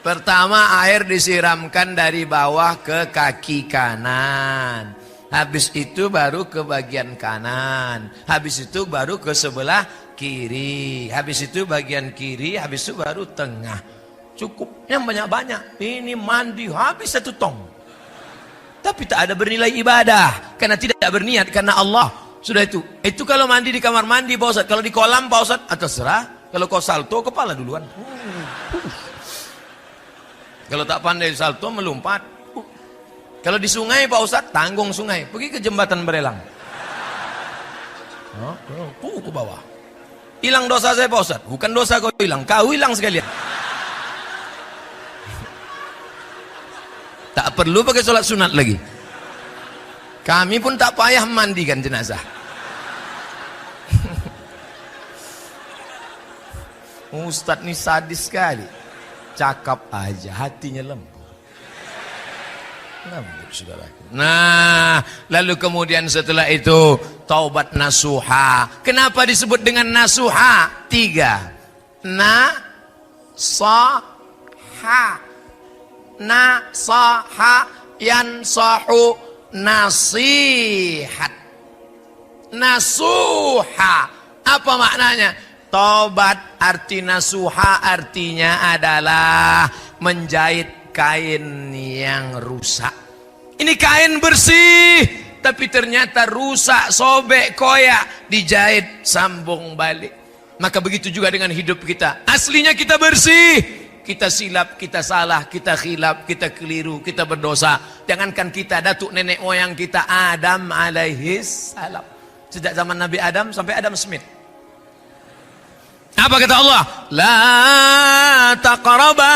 Pertama air disiramkan dari bawah ke kaki kanan. Habis itu baru ke bagian kanan. Habis itu baru ke sebelah kiri. Habis itu bagian kiri. Habis itu baru tengah. Cukup yang banyak-banyak. Ini mandi habis 1 tong. Tapi tak ada bernilai ibadah. Karena tidak berniat karena Allah. Sudah itu. Itu kalau mandi di kamar mandi Pak Ustaz. Kalau di kolam Pak Ustaz, terserah. Kalau kau salto kepala duluan. Kalau tak pandai salto melompat. Kalau di sungai Pak Ustaz, tanggung sungai. Pergi ke jembatan Berelang. Ke bawah. Hilang dosa saya Pak Ustaz. Bukan dosa kau hilang, kau hilang sekalian. Tak perlu pakai sholat sunat lagi. Kami pun tak payah mandikan jenazah. Ustaz ni sadis sekali. Cakap aja, hatinya lembut. Lembut saudaraku. Nah, lalu kemudian setelah itu taubat nasuha. Kenapa disebut dengan nasuha? 3. Nasaha. Nasaha yansahu nasihat. Nasuha. Apa maknanya? Taubat arti nasuha artinya adalah menjahit kain yang rusak. Ini kain bersih, tapi ternyata rusak, sobek, koyak, dijahit, sambung balik. Maka begitu juga dengan hidup kita. Aslinya kita bersih, kita silap, kita salah, kita khilaf, kita keliru, kita berdosa. Jangankan kita, datuk nenek moyang kita Adam alaihis salam. Sejak zaman Nabi Adam sampai Adam Smith. Apa kata Allah? La taqraba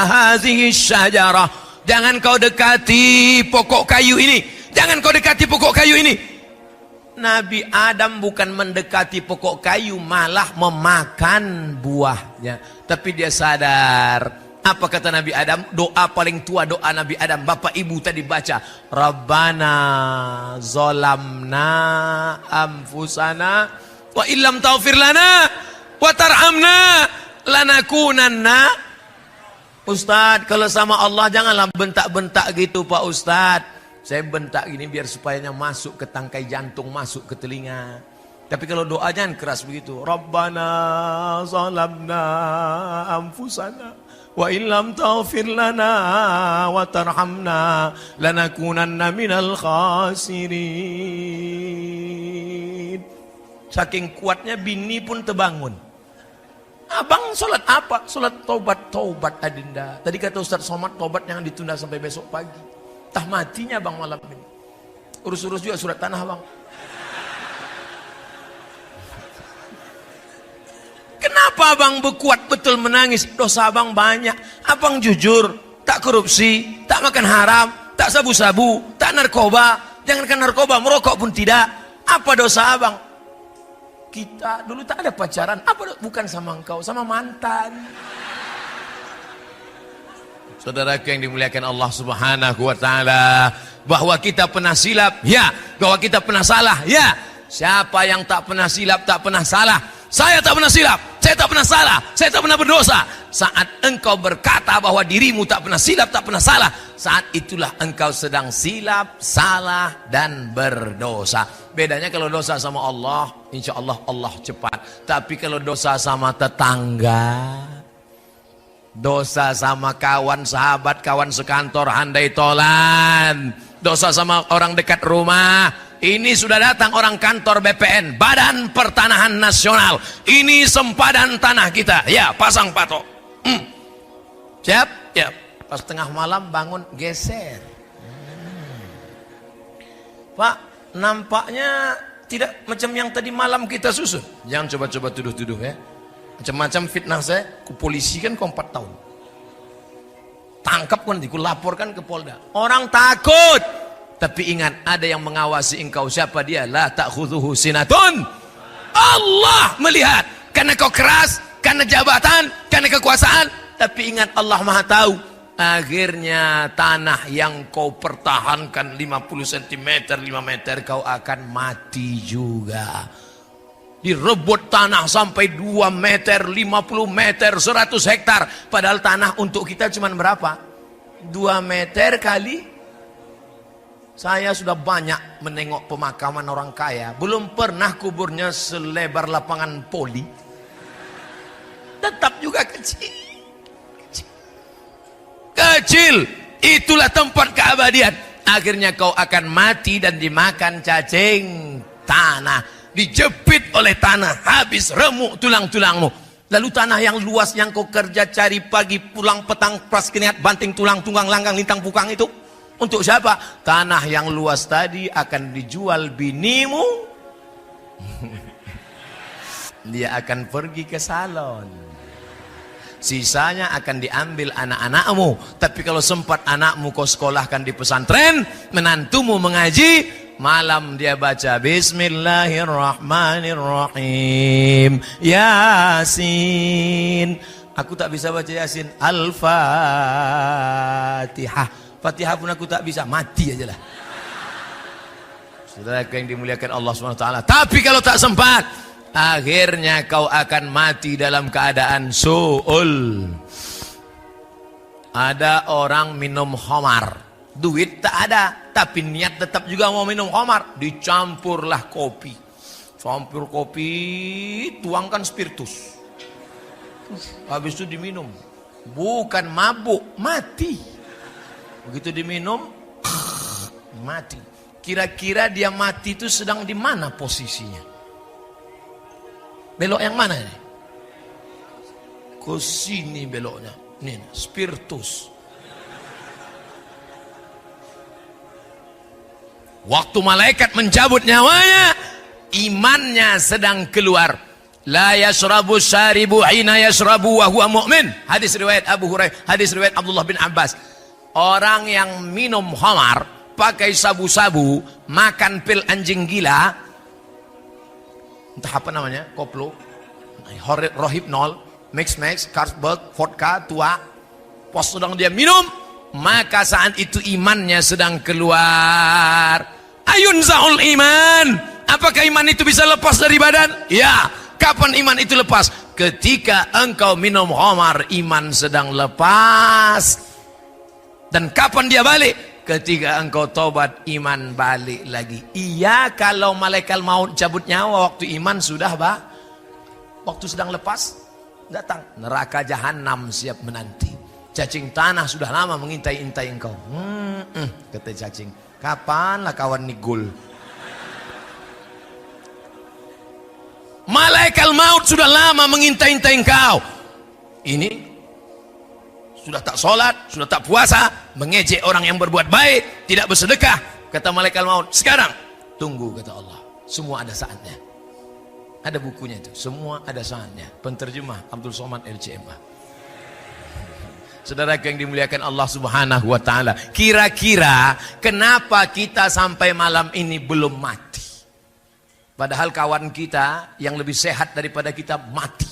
hazihi syajarah. Jangan kau dekati pokok kayu ini. Jangan kau dekati pokok kayu ini. Nabi Adam bukan mendekati pokok kayu, malah memakan buahnya. Tapi dia sadar. Apa kata Nabi Adam? Doa paling tua doa Nabi Adam. Bapak ibu tadi baca. Rabbana zolamna anfusana wa illam taghfir lana wa tarhamna lanakunanna. Ustadz, kalau sama Allah janganlah bentak-bentak gitu Pak Ustadz. Saya bentak gini biar supayanya masuk ke tangkai jantung, masuk ke telinga. Tapi kalau doa jangan keras begitu. Rabbana zalamna anfusana wa illam taghfir lana wa tarhamna lanakunanna minal khasirin. Saking kuatnya bini pun terbangun. Abang sholat apa? Sholat taubat adinda. Tadi kata Ustaz Somad taubat jangan ditunda sampai besok pagi. Tah matinya bang malam ini. Urus-urus juga surat tanah bang. Kenapa abang berkuat betul menangis? Dosa abang banyak. Abang jujur, tak korupsi, tak makan haram, tak sabu-sabu, tak narkoba. Jangankan narkoba, merokok pun tidak. Apa dosa abang? Kita dulu tak ada pacaran. Apa? Bukan sama engkau, sama mantan. Saudaraku yang dimuliakan Allah Subhanahu wa taala, bahwa kita pernah silap, ya. Bahwa kita pernah salah, ya. Siapa yang tak pernah silap, tak pernah salah? Saya tak pernah silap, saya tak pernah salah, saya tak pernah berdosa. Saat engkau berkata bahwa dirimu tak pernah silap, tak pernah salah, saat itulah engkau sedang silap, salah, dan berdosa. Bedanya kalau dosa sama Allah, insya Allah Allah cepat. Tapi kalau dosa sama tetangga, dosa sama kawan, sahabat, kawan sekantor, handai tolan, dosa sama orang dekat rumah, ini sudah datang orang kantor BPN, Badan Pertanahan Nasional. Ini sempadan tanah kita. Ya, pasang patok. Siap? Ya. Pas tengah malam bangun geser. Pak, nampaknya tidak macam yang tadi malam kita susun. Jangan coba-coba tuduh-tuduh ya. Macam-macam fitnah saya. Ku polisi kan kau 4 tahun. Tangkap kan, ku laporkan ke Polda. Orang takut. Tapi ingat, ada yang mengawasi engkau. Siapa dia? La ta'khudhuhu sinatun. Allah melihat. Karena kau keras, karena jabatan, karena kekuasaan. Tapi ingat, Allah Maha tahu. Akhirnya tanah yang kau pertahankan 50 cm, 5 meter, kau akan mati juga. Direbut tanah sampai 2 meter, 50 meter, 100 hektar. Padahal tanah untuk kita cuma berapa? 2 meter kali. Saya sudah banyak menengok pemakaman orang kaya. Belum pernah kuburnya selebar lapangan poli. Tetap juga kecil. Kecil. Itulah tempat keabadian. Akhirnya kau akan mati dan dimakan cacing tanah. Dijepit oleh tanah. Habis remuk tulang-tulangmu. Lalu tanah yang luas yang kau kerja cari pagi pulang petang pas keniat banting tulang tunggang langgang lintang pukang itu. Untuk siapa? Tanah yang luas tadi akan dijual binimu. Dia akan pergi ke salon. Sisanya akan diambil anak-anakmu. Tapi kalau sempat anakmu kau sekolahkan di pesantren, menantumu mengaji, malam dia baca Bismillahirrahmanirrahim, Yasin. Aku tak bisa baca Yasin. Al-Fatihah. Fatihah pun aku tak bisa, mati aja lah. Saudara yang dimuliakan Allah SWT. Tapi kalau tak sempat, akhirnya kau akan mati dalam keadaan su'ul. Ada orang minum khamar, duit tak ada, tapi niat tetap juga mau minum khamar. Dicampurlah kopi, campur kopi, tuangkan spiritus, habis itu diminum. Bukan mabuk, mati. Begitu diminum, mati. Kira-kira dia mati itu sedang di mana posisinya? Belok yang mana ini? Ke sini beloknya. Nih, spiritus. Waktu malaikat mencabut nyawanya, imannya sedang keluar. La yashrabu syaribu hina yashrabu wa huwa mu'min. Hadis riwayat Abu Hurairah, hadis riwayat Abdullah bin Abbas. Orang yang minum khamar, pakai sabu-sabu, makan pil anjing gila, entah apa namanya, koplo, rohypnol, mix, Carlsberg, vodka, tua, pas sedang dia minum, maka saat itu imannya sedang keluar. Ayun za'ul iman. Apakah iman itu bisa lepas dari badan? Ya. Kapan iman itu lepas? Ketika engkau minum khamar, iman sedang lepas. Dan kapan dia balik? Ketika engkau tobat, iman balik lagi. Iya, kalau malaikat maut cabut nyawa waktu iman sudah waktu sedang lepas, datang neraka jahanam siap menanti. Cacing tanah sudah lama mengintai-intai engkau. Kata cacing, kapanlah kawan nigul? Malaikat maut sudah lama mengintai-intai engkau. Ini sudah tak sholat, sudah tak puasa, mengejek orang yang berbuat baik, tidak bersedekah. Kata malaikat maut, sekarang tunggu, kata Allah, semua ada saatnya. Ada bukunya itu, semua ada saatnya. Penterjemah Abdul Somad LCMA. Saudara yang dimuliakan Allah Subhanahu wa taala, kira-kira kenapa kita sampai malam ini belum mati? Padahal kawan kita yang lebih sehat daripada kita mati.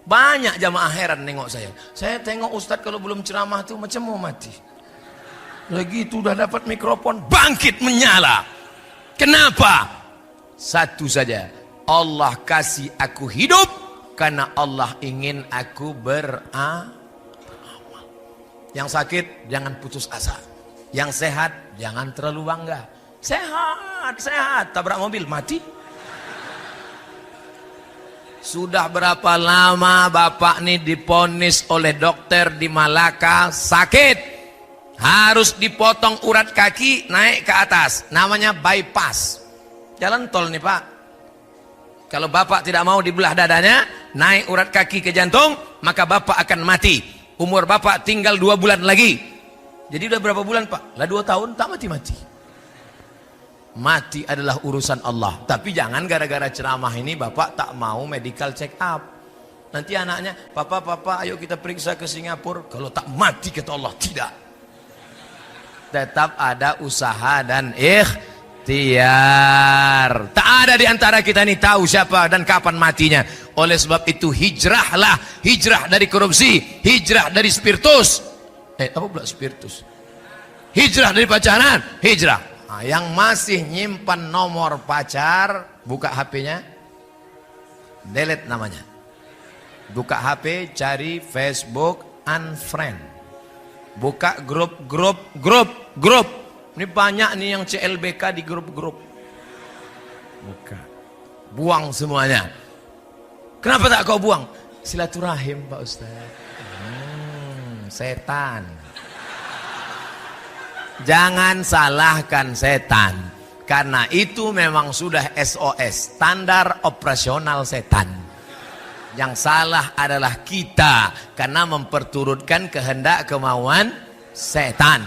Banyak jamaah heran nengok saya. Saya tengok Ustadz kalau belum ceramah tuh macam mau mati. Lagi itu udah dapat mikrofon, bangkit menyala. Kenapa? Satu saja. Allah kasih aku hidup karena Allah ingin aku beramal. Yang sakit jangan putus asa. Yang sehat jangan terlalu bangga. Sehat, tabrak mobil mati. Sudah berapa lama bapak nih diponis oleh dokter di Malaka sakit, harus dipotong urat kaki naik ke atas, namanya bypass. Jalan tol nih pak. Kalau bapak tidak mau dibelah dadanya, naik urat kaki ke jantung, maka bapak akan mati. Umur bapak tinggal 2 bulan lagi. Jadi udah berapa bulan pak? Lah 2 tahun tak mati-mati. Mati adalah urusan Allah. Tapi jangan gara-gara ceramah ini bapak tak mau medical check up. Nanti anaknya, papa ayo kita periksa ke Singapura. Kalau tak mati kata Allah, tidak. Tetap ada usaha dan ikhtiar. Tak ada di antara kita ini tahu siapa dan kapan matinya. Oleh sebab itu hijrahlah. Hijrah dari korupsi, hijrah dari spiritus. Apa pula spiritus? Hijrah dari pacaran, hijrah. Nah, yang masih nyimpan nomor pacar, buka HP-nya, delete namanya. Buka HP, cari Facebook, unfriend. Buka grup. Ini banyak nih yang CLBK di grup-grup. Buka. Buang semuanya. Kenapa tak kau buang? Silaturahim Pak Ustaz. Setan. Jangan salahkan setan, karena itu memang sudah SOS, standar operasional setan. Yang salah adalah kita, karena memperturutkan kehendak kemauan setan.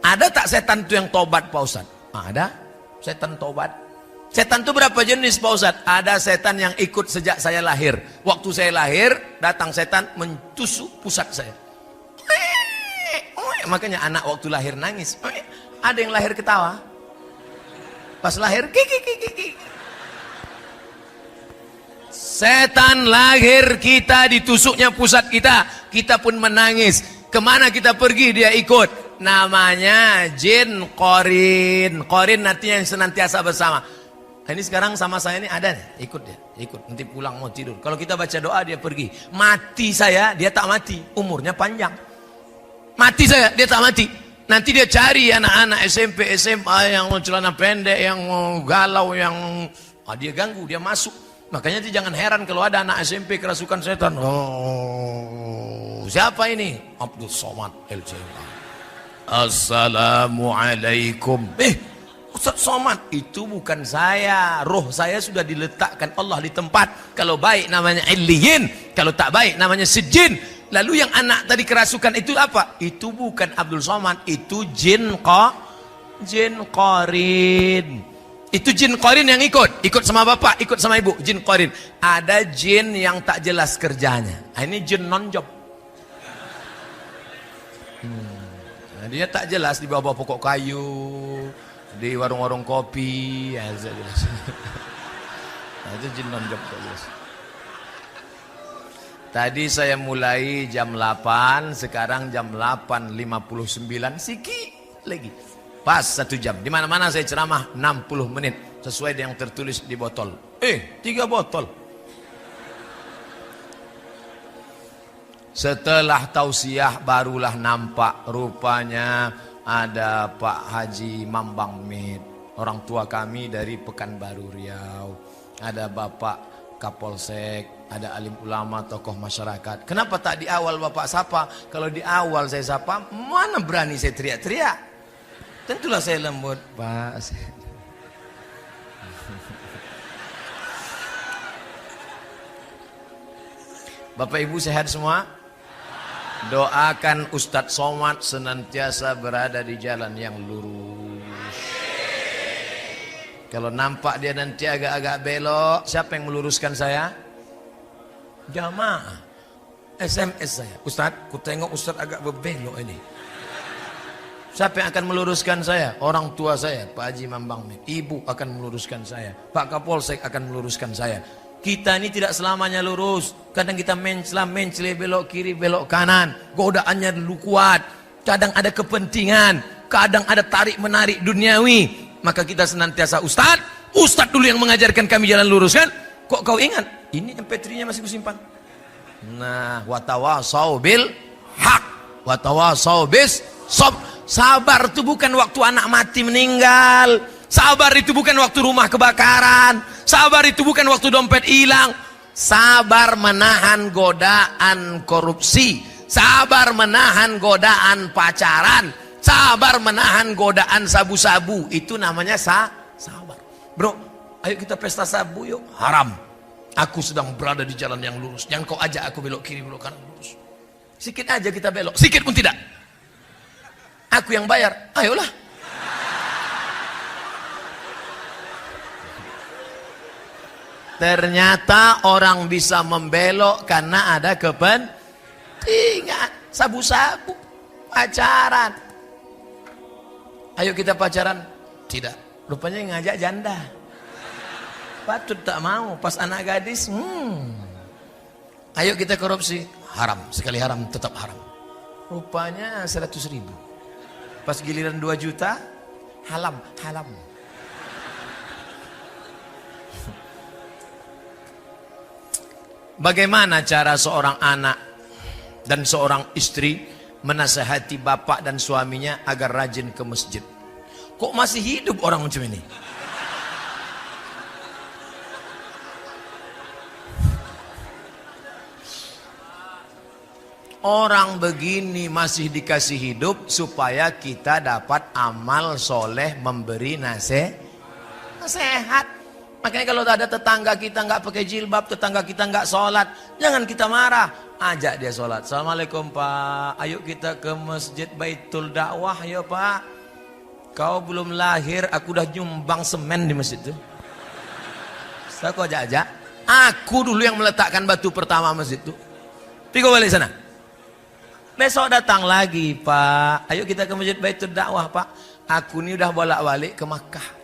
Ada tak setan itu yang tobat Pak Ustaz? Ada setan tobat. Setan itu berapa jenis Pak Ustaz? Ada setan yang ikut sejak saya lahir. Waktu saya lahir, datang setan mentusuk pusat saya. Makanya anak waktu lahir nangis. Ada yang lahir ketawa. Pas lahir kiki. Setan lahir kita, ditusuknya pusat kita. Kita pun menangis. Kemana kita pergi dia ikut. Namanya jin qorin. Qorin artinya yang senantiasa bersama. Nah, ini sekarang sama saya ini ada nih, ikut dia, ikut. Nanti pulang mau tidur. Kalau kita baca doa dia pergi. Mati saya, dia tak mati. Umurnya panjang. Mati saya, dia tak mati. Nanti dia cari anak-anak SMP, SMA yang mau celana pendek, yang mau galau, yang dia ganggu, dia masuk. Makanya dia jangan heran kalau ada anak SMP kerasukan setan. Oh, siapa ini? Abdul Somad LCA. Assalamualaikum. Ustaz Somad, itu bukan saya. Roh saya sudah diletakkan Allah di tempat. Kalau baik namanya Illiyin, kalau tak baik namanya Sijin. Lalu yang anak tadi kerasukan itu apa? Itu bukan Abdul Somad, itu jin qarin. Itu jin qarin yang ikut sama bapak, ikut sama ibu, jin qarin. Ada jin yang tak jelas kerjanya. Ini jin non-job. Dia tak jelas di bawah pokok kayu, di warung-warung kopi, ya jelas. Itu jin non-job tak jelas. Tadi saya mulai jam 8, sekarang jam 8.59, sikit lagi. Pas 1 jam. Di mana-mana saya ceramah 60 menit sesuai dengan yang tertulis di botol. 3 botol. Setelah tausiah barulah nampak rupanya ada Pak Haji Mambang Mit, orang tua kami dari Pekanbaru Riau. Ada Bapak Kapolsek, ada alim ulama, tokoh masyarakat. Kenapa tak di awal Bapak sapa? Kalau di awal saya sapa, mana berani saya teriak-teriak? Tentulah saya lembut, Pak. Bapak Ibu sehat semua? Doakan Ustadz Somad senantiasa berada di jalan yang lurus. Kalau nampak dia nanti agak-agak belok, siapa yang meluruskan saya? Jamaah. SMS saya. Ustadz, ku tengok Ustadz agak berbelok ini. Siapa yang akan meluruskan saya? Orang tua saya, Pak Haji Mambang Mit. Ibu akan meluruskan saya. Pak Kapolsek akan meluruskan saya. Kita ini tidak selamanya lurus. Kadang kita mencela, belok kiri, belok kanan. Godaannya dulu kuat. Kadang ada kepentingan. Kadang ada tarik-menarik duniawi. Maka kita senantiasa Ustadz dulu yang mengajarkan kami jalan lurus kan? Kok kau ingat? Ini MP3-nya masih kusimpan. Nah, watawasau bil haq, watawasau bis sob. Sabar itu bukan waktu anak mati meninggal. Sabar itu bukan waktu rumah kebakaran. Sabar itu bukan waktu dompet hilang. Sabar menahan godaan korupsi. Sabar menahan godaan pacaran. Sabar menahan godaan sabu-sabu. Itu namanya sabar. Bro, ayo kita pesta sabu yuk. Haram. Aku sedang berada di jalan yang lurus. Jangan kau ajak aku belok kiri, belok kanan, lurus. Sikit aja kita belok. Sikit pun tidak. Aku yang bayar. Ayolah. Ternyata orang bisa membelok karena ada kepentingan. Sabu-sabu. Pacaran. Ayo kita pacaran. Tidak. Rupanya yang ngajak janda. Patut tak mau. Pas anak gadis. Ayo kita korupsi. Haram. Sekali haram tetap haram. Rupanya 100.000. Pas giliran 2 juta. Halam. Bagaimana cara seorang anak dan seorang istri menasihati bapak dan suaminya agar rajin ke masjid? Kok masih hidup orang macam ini? Orang begini masih dikasih hidup supaya kita dapat amal soleh memberi nasihat. Makanya kalau ada tetangga kita nggak pakai jilbab, tetangga kita nggak sholat, jangan kita marah. Ajak dia sholat. Assalamualaikum Pak, ayo kita ke masjid Baitul Dakwah ya Pak. Kau belum lahir, aku udah nyumbang semen di masjid itu. Saya kau ajak. Aku dulu yang meletakkan batu pertama masjid itu. Pergi balik sana. Besok datang lagi Pak, ayo kita ke masjid Baitul Dakwah Pak. Aku ini udah bolak-balik ke Makkah.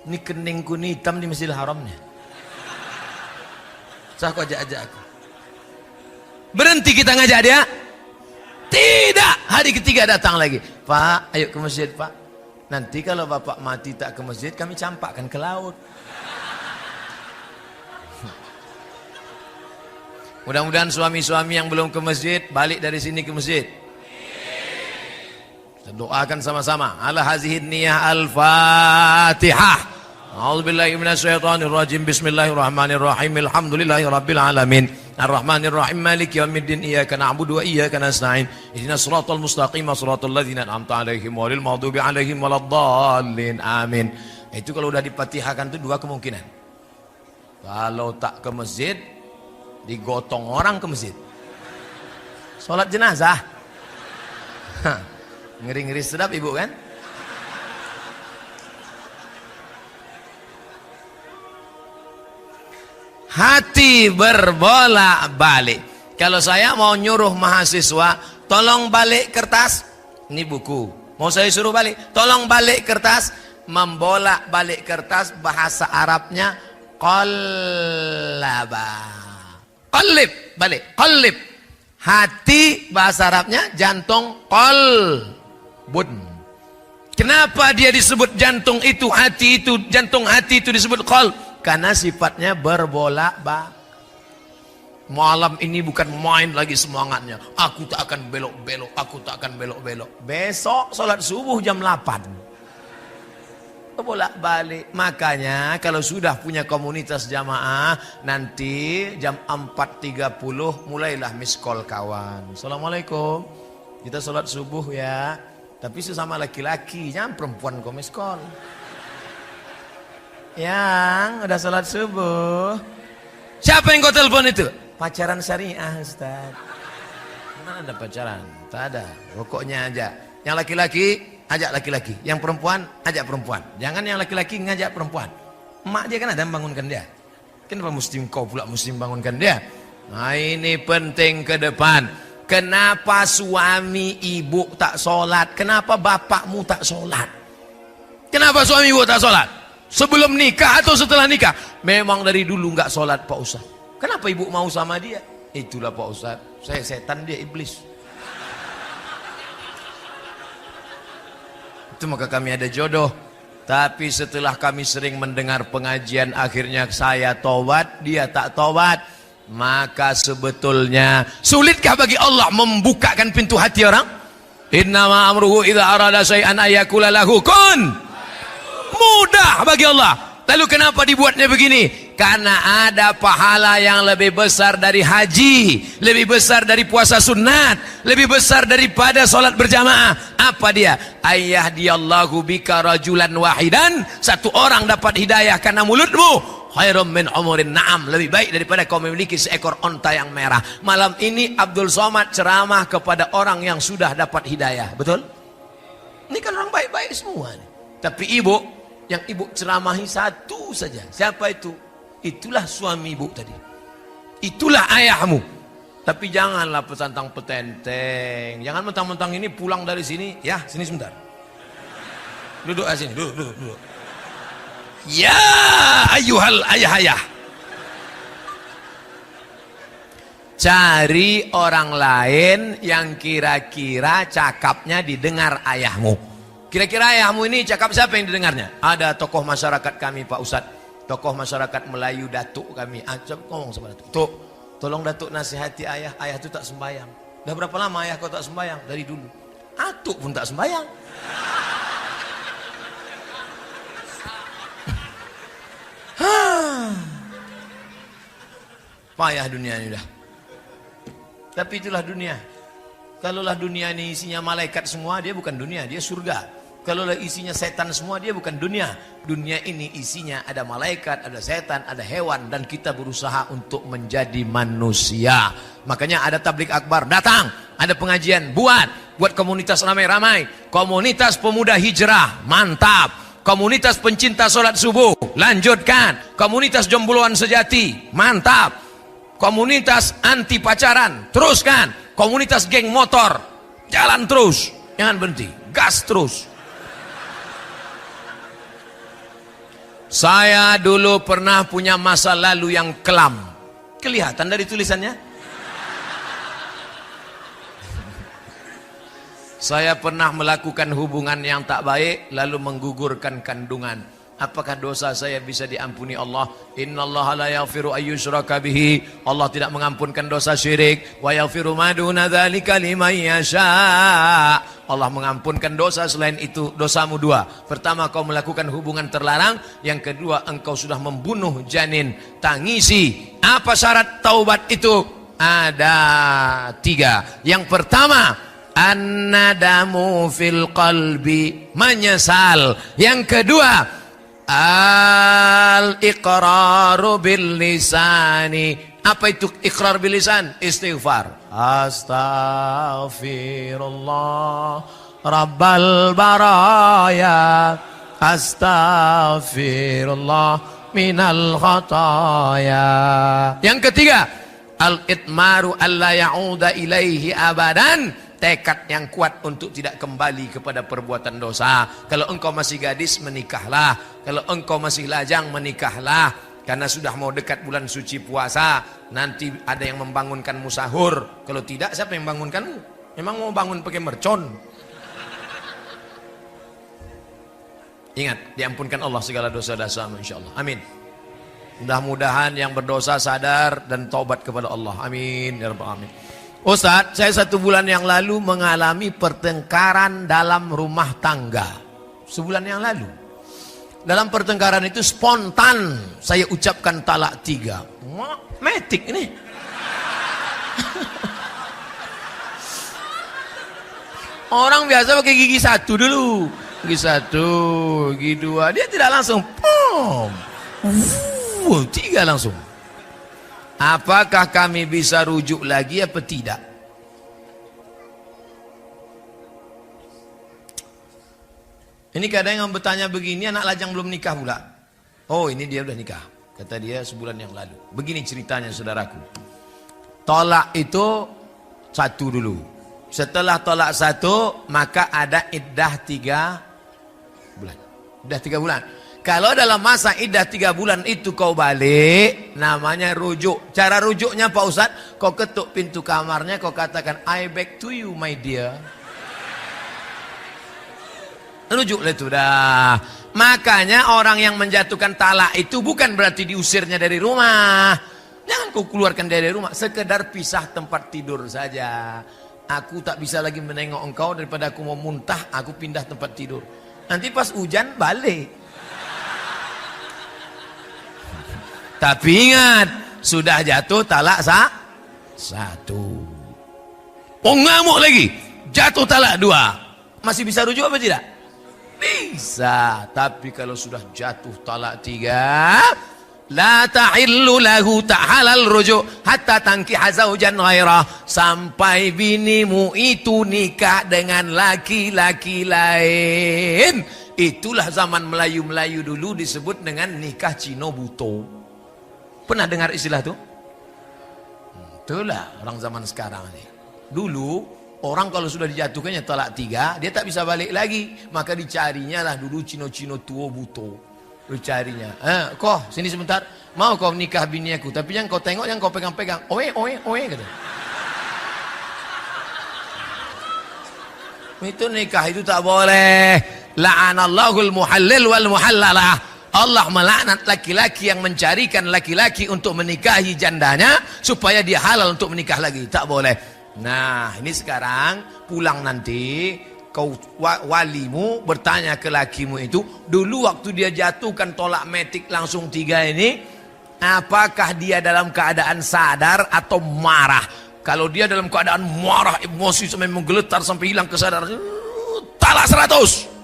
Ini keningku ini hitam di Masjidil Haramnya. Saya kau ajak aku. Berhenti kita ngajak dia? Tidak, Hari ketiga datang lagi, Pak, ayo ke masjid Pak. Nanti kalau bapak mati tak ke masjid, kami campakkan ke laut. Mudah-mudahan suami-suami yang belum ke masjid balik dari sini ke masjid. Kita doakan sama-sama. Ala hazihin niyah al-Fatihah. A'udzubillahi minasyaitonirrajim. Bismillahirrahmanirrahim. Alhamdulillahirabbil alamin. Ar-Rahmanirrahim. Maliki yaumiddin. Iyyaka na'budu wa iyyaka nasta'in. Ihdinas siratal mustaqim, siratal ladzina an'amta 'alaihim ghairil maghdubi 'alaihim waladdallin. Amin. Itu kalau udah dipatihahkan itu dua kemungkinan. Kalau tak ke masjid, digotong orang ke masjid. Sholat jenazah. Ngeri-ngeri sedap ibu kan? Hati berbolak-balik. Kalau saya mau nyuruh mahasiswa, tolong balik kertas. Ini buku. Mau saya suruh balik, tolong balik kertas. Membolak-balik kertas bahasa Arabnya qallaba. Qalib, balik, qalib. Hati bahasa Arabnya jantung, qalbun. Kenapa dia disebut jantung itu, hati itu, jantung hati itu disebut qalb? Karena sifatnya berbolak-balik. Malam ini bukan main lagi semangatnya. Aku tak akan belok-belok, aku tak akan belok-belok. Besok sholat subuh jam 8. Bolak-balik. Makanya kalau sudah punya komunitas jamaah, nanti jam 4.30 mulailah miss call kawan. Assalamualaikum, kita sholat subuh ya, tapi sesama laki-laki, jangan perempuan kok miss call. Yang udah sholat subuh, siapa yang kau telepon itu? Pacaran syariah Ustaz. Mana ada pacaran? Tak ada, pokoknya aja. Yang laki-laki ajak laki-laki, yang perempuan ajak perempuan. Jangan yang laki-laki ngajak perempuan. Emak dia kan ada membangunkan dia. Kenapa mesti kau pula mesti membangunkan dia? Nah ini penting ke depan. Kenapa suami ibu tak sholat? Kenapa bapakmu tak sholat? Kenapa suami ibu tak sholat? Sebelum nikah atau setelah nikah? Memang dari dulu nggak sholat Pak Ustaz. Kenapa ibu mau sama dia? Itulah Pak Ustaz, saya setan dia iblis. Itu maka kami ada jodoh. Tapi setelah kami sering mendengar pengajian, akhirnya saya tobat, dia tak tobat. Maka sebetulnya sulitkah bagi Allah membukakan pintu hati orang? Innama amruhu idza arada syai'an ayaqula lahu kun. Mudah bagi Allah. Lalu kenapa dibuatnya begini? Karena ada pahala yang lebih besar dari haji, lebih besar dari puasa sunat, lebih besar daripada sholat berjamaah. Apa dia? Ayyahdiyallahu bika rajulan wahidan. Satu orang dapat hidayah karena mulutmu. Khairum min umurin na'am. Lebih baik daripada kau memiliki seekor onta yang merah. Malam ini Abdul Somad ceramah kepada orang yang sudah dapat hidayah. Betul? Ini kan orang baik-baik semua nih. Tapi ibu, yang ibu ceramahi satu saja. Siapa itu? Itulah suami ibu tadi. Itulah ayahmu. Tapi janganlah petantang petenteng. Jangan mentang-mentang ini pulang dari sini. Ya, sini sebentar. Duduk sini. Duduk. Ya ayuhal ayah-ayah. Cari orang lain yang kira-kira cakapnya didengar ayahmu. Kira-kira ayahmu ini cakap siapa yang didengarnya? Ada tokoh masyarakat kami Pak Ustadz. Tokoh masyarakat Melayu Datuk kami. Coba ngomong sama Datuk. Tuk, tolong Datuk nasihati ayah. Ayah itu tak sembayang. Dah berapa lama ayah kau tak sembayang? Dari dulu. Atuk pun tak sembayang. Payah dunia ini dah. Tapi itulah dunia. Kalaulah dunia ini isinya malaikat semua, dia bukan dunia, dia surga. Kalaulah isinya setan semua, dia bukan dunia. Dunia ini isinya ada malaikat, ada setan, ada hewan, dan kita berusaha untuk menjadi manusia. Makanya ada tablik akbar, datang. Ada pengajian, buat komunitas ramai-ramai. Komunitas pemuda hijrah, mantap. Komunitas pencinta sholat subuh, lanjutkan. Komunitas jombloan sejati, mantap. Komunitas anti pacaran, teruskan. Komunitas geng motor, jalan terus, jangan berhenti, gas terus. Saya dulu pernah punya masa lalu yang kelam. Kelihatan dari tulisannya. Saya pernah melakukan hubungan yang tak baik lalu menggugurkan kandungan. Apakah dosa saya bisa diampuni Allah? Innallaha la yaghfiru ayyushraka bihi. Allah tidak mengampunkan dosa syirik. Wa yaghfiru ma duna dzalika liman yasha. Allah mengampunkan dosa selain itu. Dosamu dua. Pertama, kau melakukan hubungan terlarang. Yang kedua, engkau sudah membunuh janin. Tangisi. Apa syarat taubat itu? Ada 3. Yang pertama, an-nadamu fil qalbi, menyesal. Yang kedua, al-iqraru bil lisani. Apa itu iqrar bil lisan? Istighfar. Astaghfirullah Rabbal baraya, astaghfirullah minal khataya. Yang ketiga, al-itmaru alla ya'uda ilaihi abadan. Tekad yang kuat untuk tidak kembali kepada perbuatan dosa. Kalau engkau masih gadis, menikahlah. Kalau engkau masih lajang, menikahlah. Karena sudah mau dekat bulan suci puasa. Nanti ada yang membangunkanmu sahur. Kalau tidak, siapa yang membangunkanmu? Memang mau bangun pakai mercon? Ingat, diampunkan Allah segala dosa-dosamu, insyaAllah. Amin. Mudah-mudahan yang berdosa sadar dan taubat kepada Allah. Amin ya rabbal alamin. Ustaz, saya 1 bulan yang lalu mengalami pertengkaran dalam rumah tangga. Sebulan yang lalu. Dalam pertengkaran itu spontan saya ucapkan talak 3. Metik ini. Orang biasa pakai gigi 1 dulu. Gigi 1, gigi 2. Dia tidak langsung. 3 langsung. Apakah kami bisa rujuk lagi apa tidak? Ini kadang yang bertanya begini, anak lajang belum nikah pula. Oh, ini dia udah nikah. Kata dia sebulan yang lalu. Begini ceritanya saudaraku. Tolak itu 1 dulu. Setelah tolak 1, maka ada iddah 3 bulan. Iddah 3 bulan. Kalau dalam masa iddah 3 bulan itu kau balik, namanya rujuk. Cara rujuknya Pak Ustadz, kau ketuk pintu kamarnya, kau katakan, I back to you my dear. Rujuklah itu dah. Makanya orang yang menjatuhkan talak itu bukan berarti diusirnya dari rumah. Jangan kau keluarkan dari rumah, sekedar pisah tempat tidur saja. Aku tak bisa lagi menengok engkau, daripada aku mau muntah, aku pindah tempat tidur. Nanti pas hujan balik. Tapi ingat, sudah jatuh talak 1. Oh, ngamuk lagi, jatuh talak 2. Masih bisa rujuk apa tidak? Bisa. Tapi kalau sudah jatuh talak 3, la tahillu lahu, tak halal rujuk hatta tankiha zaujan ghairah, sampai binimu itu nikah dengan laki-laki lain. Itulah zaman Melayu-Melayu dulu disebut dengan nikah Cino Buto. Pernah dengar istilah itu? Itulah orang zaman sekarang ini. Dulu orang kalau sudah dijatuhkannya talak 3, dia tak bisa balik lagi. Maka dicarinya lah dulu Cino-Cino Tuo Buto. Dicarinya. Kau sini sebentar. Mau kau nikah bini aku, tapi yang kau tengok, yang kau pegang-pegang. Oe kata. Itu nikah itu tak boleh. La'anallahul muhallil wal muhallalah. Allah melaknat laki-laki yang mencarikan laki-laki untuk menikahi jandanya supaya dia halal untuk menikah lagi. Tak boleh. Nah, ini sekarang pulang nanti kau walimu bertanya ke lakimu itu, dulu waktu dia jatuhkan tolak metik langsung 3 ini, apakah dia dalam keadaan sadar atau marah? Kalau dia dalam keadaan marah, emosi sampai menggeletar sampai hilang kesadaran, talak 100.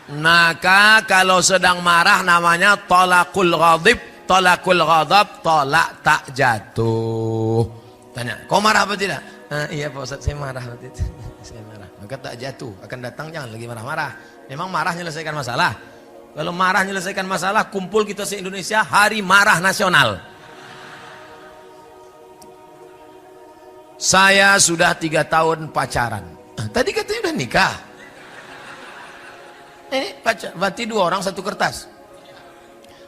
Maka kalau sedang marah namanya talakul ghadab, tolak tak jatuh. Tanya, kau marah apa tidak? Iya Pak Ustaz, saya marah waktu itu. Saya marah. Maka tak jatuh. Akan datang jangan lagi marah-marah. Memang marah menyelesaikan masalah. Kalau marah menyelesaikan masalah, kumpul kita se-Indonesia Hari Marah Nasional. Saya sudah 3 tahun pacaran. Tadi katanya udah nikah. Pacar, berarti 2 orang 1 kertas.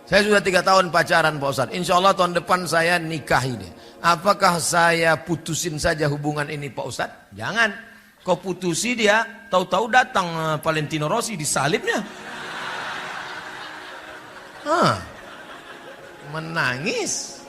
Saya sudah 3 tahun pacaran Pak Ustaz. Insya Allah tahun depan saya nikahi dia. Apakah saya putusin saja hubungan ini Pak Ustadz? Jangan. Kau putusi dia, tahu-tahu datang Valentino Rossi disalibnya. Menangis.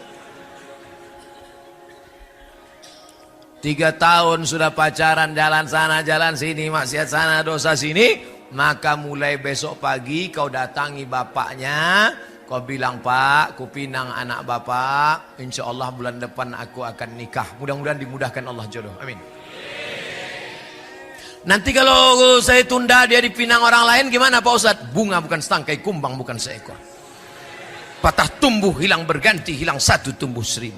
3 tahun sudah pacaran, jalan sana jalan sini, maksiat sana dosa sini. Maka mulai besok pagi kau datangi bapaknya. Kau bilang, Pak, ku pinang anak bapak. Insya Allah bulan depan aku akan nikah. Mudah-mudahan dimudahkan Allah jodoh. Amin. Nanti kalau saya tunda dia dipinang orang lain gimana Pak Ustadz? Bunga bukan setangkai, kumbang bukan seekor. Patah tumbuh, hilang berganti, hilang satu tumbuh 1000.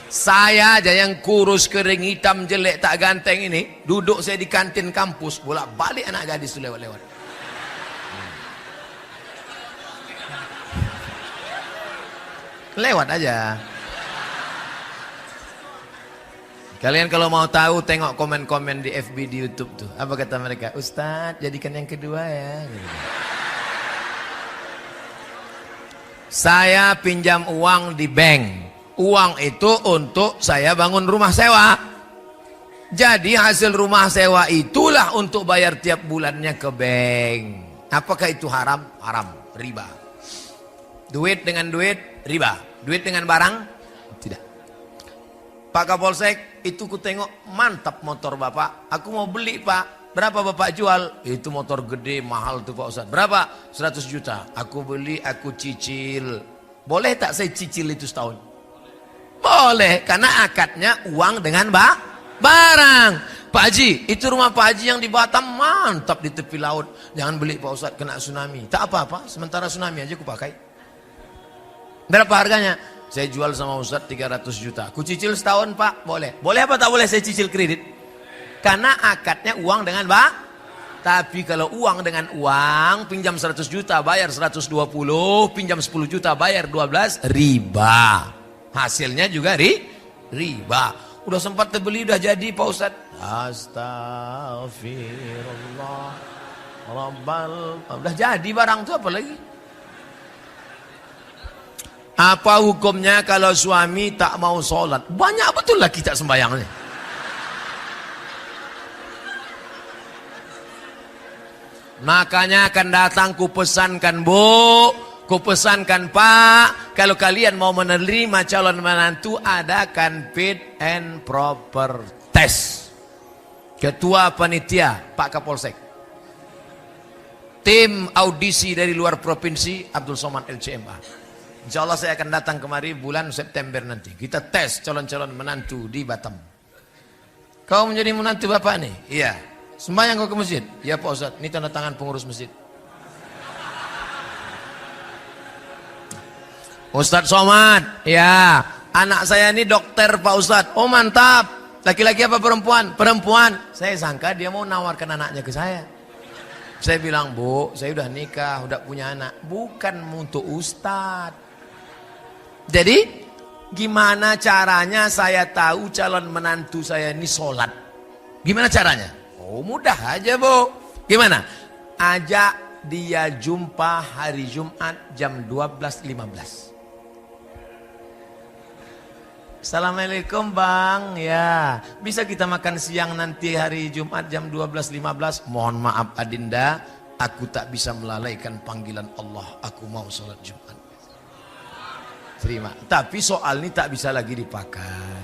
Saya aja yang kurus, kering, hitam, jelek, tak ganteng ini. Duduk saya di kantin kampus, bolak-balik anak gadis itu lewat-lewat. Lewat aja. Kalian kalau mau tahu tengok komen-komen di FB, di YouTube tuh. Apa kata mereka? Ustadz jadikan yang kedua ya. Gitu. Saya pinjam uang di bank. Uang itu untuk saya bangun rumah sewa. Jadi hasil rumah sewa itulah untuk bayar tiap bulannya ke bank. Apakah itu haram? Haram, riba. Duit dengan duit, riba. Duit dengan barang, tidak. Pak Kapolsek, itu ku tengok mantap motor bapak. Aku mau beli pak. Berapa bapak jual? Itu motor gede, mahal tuh Pak Ustadz. Berapa? 100 juta. Aku beli, aku cicil. Boleh tak saya cicil itu setahun? Boleh, karena akadnya uang dengan barang. Pak Haji, itu rumah Pak Haji yang di Batam mantap di tepi laut. Jangan beli Pak Ustadz, kena tsunami. Tak apa-apa, sementara tsunami aja ku pakai. Berapa harganya? Saya jual sama Ustadz 300 juta. Ku cicil setahun Pak? Boleh. Boleh apa tak boleh saya cicil kredit? Karena akadnya uang dengan Tapi kalau uang dengan uang, pinjam 100 juta bayar 120, pinjam 10 juta bayar 12, riba. Hasilnya juga riba. Udah sempat terbeli, udah jadi Pak Ustadz. Astagfirullah. Udah jadi barang itu apa lagi? Apa hukumnya kalau suami tak mau sholat? Banyak betul lah kita sembahyangnya. Makanya akan datang kupesankan Bu, kupesankan Pak, kalau kalian mau menerima calon menantu adakan fit and proper test. Ketua panitia Pak Kapolsek, tim audisi dari luar provinsi Abdul Somad LCMA. Insya Allah saya akan datang kemari bulan September nanti. Kita tes calon-calon menantu di Batam. Kau menjadi menantu bapak nih? Iya. Sembahyang kau ke masjid? Iya Pak Ustadz. Ini tanda tangan pengurus masjid. Ustadz Somad. Ya. Anak saya ini dokter Pak Ustadz. Oh mantap. Laki-laki apa perempuan? Perempuan. Saya sangka dia mau nawarkan anaknya ke saya. Saya bilang, Bu, saya udah nikah, udah punya anak. Bukan untuk Ustadz. Jadi gimana caranya saya tahu calon menantu saya ini sholat? Gimana caranya? Oh mudah aja Bu. Gimana? Ajak dia jumpa hari Jumat jam 12.15. Assalamualaikum Bang. Ya, bisa kita makan siang nanti hari Jumat jam 12.15. Mohon maaf Adinda, aku tak bisa melalaikan panggilan Allah. Aku mau sholat Jumat. Terima. Tapi soal ini tak bisa lagi dipakai.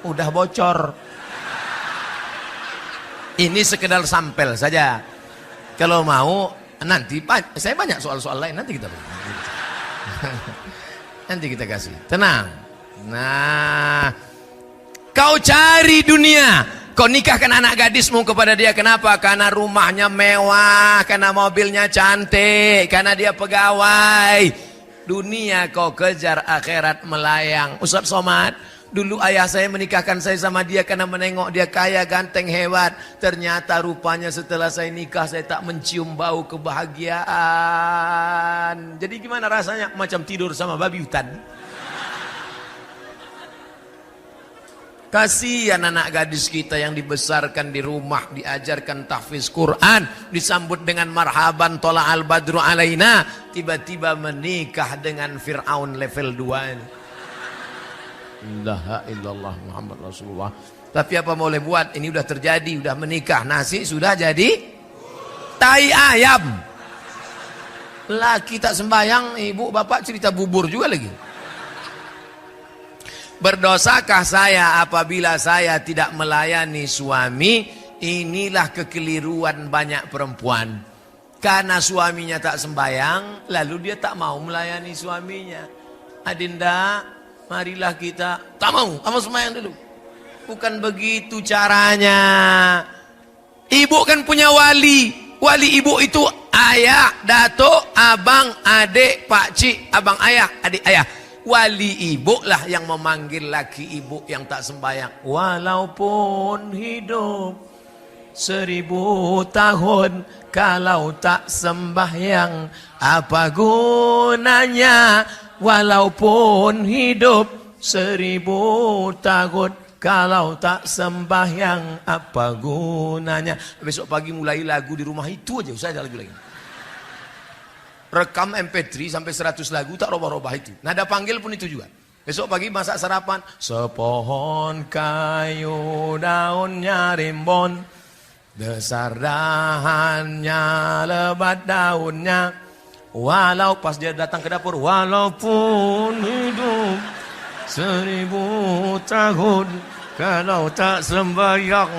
Udah bocor. Ini sekedar sampel saja. Kalau mau nanti saya banyak soal-soal lain nanti kita nanti kita kasih. Tenang. Nah, kau cari dunia. Kau nikahkan anak gadismu kepada dia. Kenapa? Karena rumahnya mewah, karena mobilnya cantik, karena dia pegawai. Dunia kau kejar, akhirat melayang. Ustadz Somad, dulu ayah saya menikahkan saya sama dia karena menengok dia kaya, ganteng, hebat. Ternyata rupanya setelah saya nikah saya tak mencium bau kebahagiaan. Jadi gimana rasanya? Macam tidur sama babi hutan. Kasihan anak gadis kita yang dibesarkan di rumah, diajarkan tahfiz Quran, disambut dengan marhaban tola al badru alaina, tiba-tiba menikah dengan Fir'aun level 2 ini. ilaha illallah Muhammad Rasulullah. Tapi apa boleh buat, ini udah terjadi, udah menikah, nasi sudah jadi tai ayam. Laki tak sembahyang, ibu bapak cerita bubur juga lagi. Berdosakah saya apabila saya tidak melayani suami? Inilah kekeliruan banyak perempuan. Karena suaminya tak sembahyang, lalu dia tak mau melayani suaminya. Adinda, marilah kita, tak mau, kamu sembahyang dulu. Bukan begitu caranya. Ibu kan punya wali. Wali ibu itu ayah, datuk, abang, adik, pakcik, abang ayah, adik ayah. Wali ibu lah yang memanggil laki ibu yang tak sembahyang. Walaupun hidup 1000 tahun, kalau tak sembahyang apa gunanya? Walaupun hidup 1000 tahun, kalau tak sembahyang apa gunanya? Besok pagi mulai lagu di rumah itu aja, usah ada lagu lagi. Rekam MP3 sampai 100 lagu, tak robah-robah itu. Nada panggil pun itu juga. Besok pagi masak sarapan. Sepohon kayu daunnya rimbun, besar dahannya, lebat daunnya. Walau pas dia datang ke dapur, walaupun hidup 1000 tahun, kalau tak sembahyang.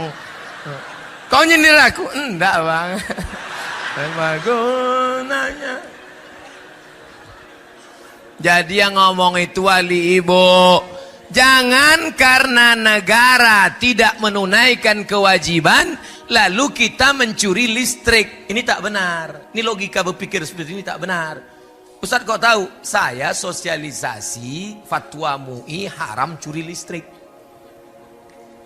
Kau nyindir aku? Enggak bang. Apa gunanya? Jadi yang ngomong itu wali ibu. Jangan karena negara tidak menunaikan kewajiban, lalu kita mencuri listrik. Ini tak benar. Ini logika berpikir seperti ini tak benar. Ustaz kau tahu, saya sosialisasi fatwa MUI haram curi listrik.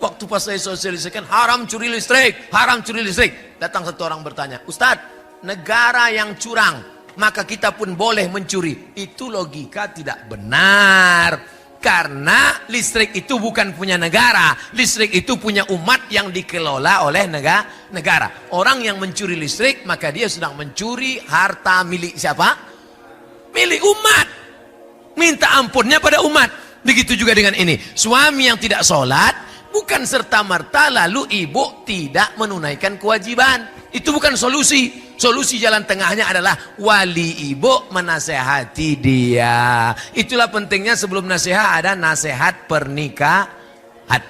Waktu pas saya sosialisasikan haram curi listrik, haram curi listrik. Datang satu orang bertanya, Ustaz, negara yang curang, maka kita pun boleh mencuri. Itu logika tidak benar. Karena listrik itu bukan punya negara. Listrik itu punya umat yang dikelola oleh negara. Orang yang mencuri listrik, maka dia sedang mencuri harta milik siapa? Milik umat. Minta ampunnya pada umat. Begitu juga dengan ini. Suami yang tidak sholat, bukan serta-merta lalu ibu tidak menunaikan kewajiban. Itu bukan solusi. Solusi jalan tengahnya adalah wali ibu menasehati dia. Itulah pentingnya sebelum nasihat ada nasihat pernikahan.